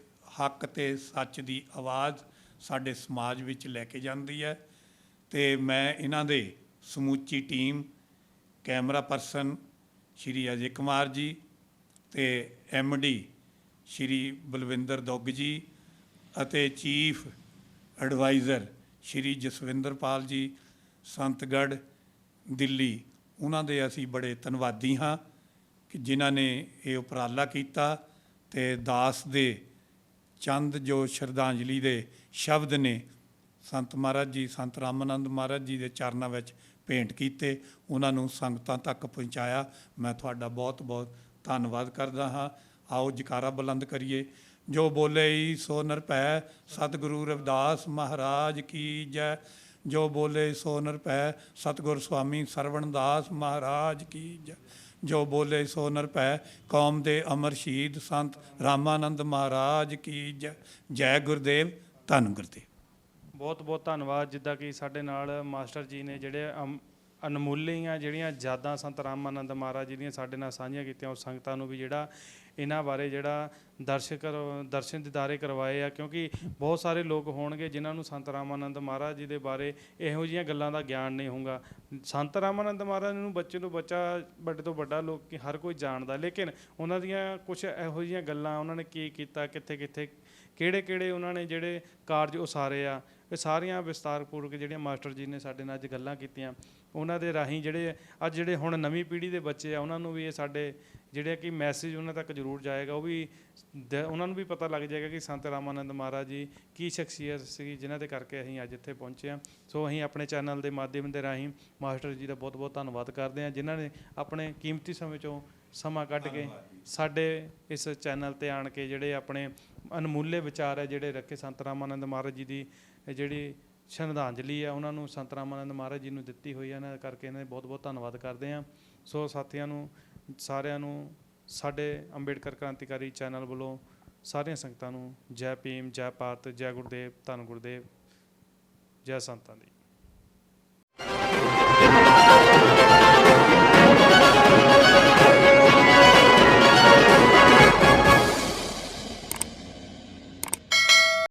ਹੱਕ ਤੇ ਸੱਚ ਦੀ ਆਵਾਜ਼ ਸਾਡੇ ਸਮਾਜ ਵਿੱਚ ਲੈ ਕੇ ਜਾਂਦੀ ਹੈ, ਤੇ ਮੈਂ ਇਹਨਾਂ ਦੇ ਸਮੁੱਚੀ ਟੀਮ, ਕੈਮਰਾ ਪਰਸਨ ਸ਼੍ਰੀ ਅਜੇ ਕੁਮਾਰ ਜੀ ਤੇ MD ਸ਼੍ਰੀ ਬਲਵਿੰਦਰ ਦੁੱਗ ਜੀ ਅਤੇ ਚੀਫ ਐਡਵਾਈਜ਼ਰ ਸ਼੍ਰੀ ਜਸਵਿੰਦਰਪਾਲ ਜੀ, ਸੰਤਗੜ੍ਹ, ਦਿੱਲੀ, ਉਹਨਾਂ ਦੇ ਅਸੀਂ ਬੜੇ ਧੰਨਵਾਦੀ ਹਾਂ ਕਿ ਜਿਨ੍ਹਾਂ ਨੇ ਇਹ ਉਪਰਾਲਾ ਕੀਤਾ। ਤੇ ਦਾਸ ਦੇ ਚੰਦ ਜੋ ਸ਼ਰਧਾਂਜਲੀ ਦੇ ਸ਼ਬਦ ਨੇ ਸੰਤ ਮਹਾਰਾਜ ਜੀ, ਸੰਤ ਰਾਮਾਨੰਦ ਮਹਾਰਾਜ ਜੀ ਦੇ ਚਰਨਾਂ ਵਿੱਚ ਭੇਂਟ ਕੀਤੇ, ਉਹਨਾਂ ਨੂੰ ਸੰਗਤਾਂ ਤੱਕ ਪਹੁੰਚਾਇਆ। ਮੈਂ ਤੁਹਾਡਾ ਬਹੁਤ ਬਹੁਤ ਧੰਨਵਾਦ ਕਰਦਾ ਹਾਂ। ਆਓ ਜਕਾਰਾ ਬੁਲੰਦ ਕਰੀਏ। ਜੋ ਬੋਲੇ ਸੋ ਨਿਰਭੈ, ਸਤਿਗੁਰੂ ਰਵਿਦਾਸ ਮਹਾਰਾਜ ਕੀ ਜੈ। ਜੋ ਬੋਲੇ ਸੋ ਨਿਰਭੈ, ਸਤਿਗੁਰ ਸੁਆਮੀ ਸਰਵਣਦਾਸ ਮਹਾਰਾਜ ਕੀ ਜੈ। ਜੋ ਬੋਲੇ ਸੋ ਨਿਰਭੈ, ਕੌਮ ਦੇ ਅਮਰ ਸ਼ਹੀਦ ਸੰਤ ਰਾਮਾਨੰਦ ਮਹਾਰਾਜ ਕੀ ਜੈ। ਜੈ ਗੁਰਦੇਵ, ਧੰਨ ਗੁਰਦੇਵ। ਬਹੁਤ ਬਹੁਤ ਧੰਨਵਾਦ। ਜਿੱਦਾਂ ਕਿ ਸਾਡੇ ਨਾਲ ਮਾਸਟਰ ਜੀ ਨੇ ਜਿਹੜੇ ਅਨਮੁੱਲੀਆਂ ਜਿਹੜੀਆਂ ਯਾਦਾਂ ਸੰਤ ਰਾਮਾਨੰਦ ਮਹਾਰਾਜ ਜੀ ਦੀਆਂ ਸਾਡੇ ਨਾਲ ਸਾਂਝੀਆਂ ਕੀਤੀਆਂ, ਉਹ ਸੰਗਤਾਂ ਨੂੰ ਵੀ ਜਿਹੜਾ ਇਹਨਾਂ ਬਾਰੇ ਜਿਹੜਾ ਦਰਸ਼ਨ ਦਿਦਾਰੇ ਕਰਵਾਏ ਆ। ਕਿਉਂਕਿ ਬਹੁਤ ਸਾਰੇ ਲੋਕ ਹੋਣਗੇ ਜਿਨ੍ਹਾਂ ਨੂੰ ਸੰਤ ਰਾਮਾਨੰਦ ਮਹਾਰਾਜ ਜੀ ਦੇ ਬਾਰੇ ਇਹੋ ਜਿਹੀਆਂ ਗੱਲਾਂ ਦਾ ਗਿਆਨ ਨਹੀਂ ਹੋਊਗਾ। ਸੰਤ ਰਾਮਾਨੰਦ ਮਹਾਰਾਜ ਨੂੰ ਬੱਚੇ ਤੋਂ ਬੱਚਾ, ਵੱਡੇ ਤੋਂ ਵੱਡਾ ਲੋਕ ਹਰ ਕੋਈ ਜਾਣਦਾ, ਲੇਕਿਨ ਉਹਨਾਂ ਦੀਆਂ ਕੁਛ ਇਹੋ ਜਿਹੀਆਂ ਗੱਲਾਂ, ਉਹਨਾਂ ਨੇ ਕੀ ਕੀਤਾ, ਕਿੱਥੇ ਕਿੱਥੇ ਕਿਹੜੇ ਕਿਹੜੇ ਉਹਨਾਂ ਨੇ ਜਿਹੜੇ ਕਾਰਜ ਉਸਾਰੇ ਆ, ਇਹ ਸਾਰੀਆਂ ਵਿਸਤਾਰਪੂਰਵਕ ਜਿਹੜੀਆਂ ਮਾਸਟਰ ਜੀ ਨੇ ਸਾਡੇ ਨਾਲ ਅੱਜ ਗੱਲਾਂ ਕੀਤੀਆਂ। ਉਹਨਾਂ ਦੇ ਰਾਹੀਂ ਜਿਹੜੇ ਅੱਜ ਜਿਹੜੇ ਹੁਣ ਨਵੀਂ ਪੀੜ੍ਹੀ ਦੇ ਬੱਚੇ ਆ, ਉਹਨਾਂ ਨੂੰ ਵੀ ਇਹ ਸਾਡੇ ਜਿਹੜੇ ਕਿ ਮੈਸੇਜ ਉਹਨਾਂ ਤੱਕ ਜ਼ਰੂਰ ਜਾਏਗਾ। ਉਹ ਵੀ ਉਹਨਾਂ ਨੂੰ ਵੀ ਪਤਾ ਲੱਗ ਜਾਏਗਾ ਕਿ ਸੰਤ ਰਾਮਾਨੰਦ ਮਹਾਰਾਜ ਜੀ ਕੀ ਸ਼ਖਸੀਅਤ ਸੀ, ਜਿਨ੍ਹਾਂ ਦੇ ਕਰਕੇ ਅਸੀਂ ਅੱਜ ਇੱਥੇ ਪਹੁੰਚੇ ਹਾਂ। ਸੋ ਅਸੀਂ ਆਪਣੇ ਚੈਨਲ ਦੇ ਮਾਧਿਅਮ ਦੇ ਰਾਹੀਂ ਮਾਸਟਰ ਜੀ ਦਾ ਬਹੁਤ ਬਹੁਤ ਧੰਨਵਾਦ ਕਰਦੇ ਹਾਂ, ਜਿਨ੍ਹਾਂ ਨੇ ਆਪਣੇ ਕੀਮਤੀ ਸਮੇਂ 'ਚੋਂ ਸਮਾਂ ਕੱਢ ਕੇ ਸਾਡੇ ਇਸ ਚੈਨਲ 'ਤੇ ਆਣ ਕੇ ਜਿਹੜੇ ਆਪਣੇ ਅਨਮੁੱਲੇ ਵਿਚਾਰ ਹੈ ਜਿਹੜੇ ਰੱਖੇ। ਸੰਤ ਰਾਮਾਨੰਦ ਮਹਾਰਾਜ ਜੀ ਦੀ ਜਿਹੜੀ ਸ਼ਰਧਾਂਜਲੀ ਆ ਉਹਨਾਂ ਨੂੰ ਸੰਤ ਰਾਮਾਨੰਦ ਮਹਾਰਾਜ ਜੀ ਨੂੰ ਦਿੱਤੀ ਹੋਈ ਹੈ, ਇਹਨਾਂ ਕਰਕੇ ਇਹਨਾਂ ਦੇ ਬਹੁਤ ਬਹੁਤ ਧੰਨਵਾਦ ਕਰਦੇ ਹਾਂ। ਸੋ ਸਾਥੀਆਂ ਨੂੰ, ਸਾਰਿਆਂ ਨੂੰ ਸਾਡੇ ਅੰਬੇਡਕਰ ਕ੍ਰਾਂਤੀਕਾਰੀ ਚੈਨਲ ਵੱਲੋਂ ਸਾਰੀਆਂ ਸੰਗਤਾਂ ਨੂੰ ਜੈ ਭੀਮ, ਜੈ ਭਾਰਤ, ਜੈ ਗੁਰਦੇਵ, ਧੰਨ ਗੁਰਦੇਵ, ਜੈ ਸੰਤਾਂ ਦੀ।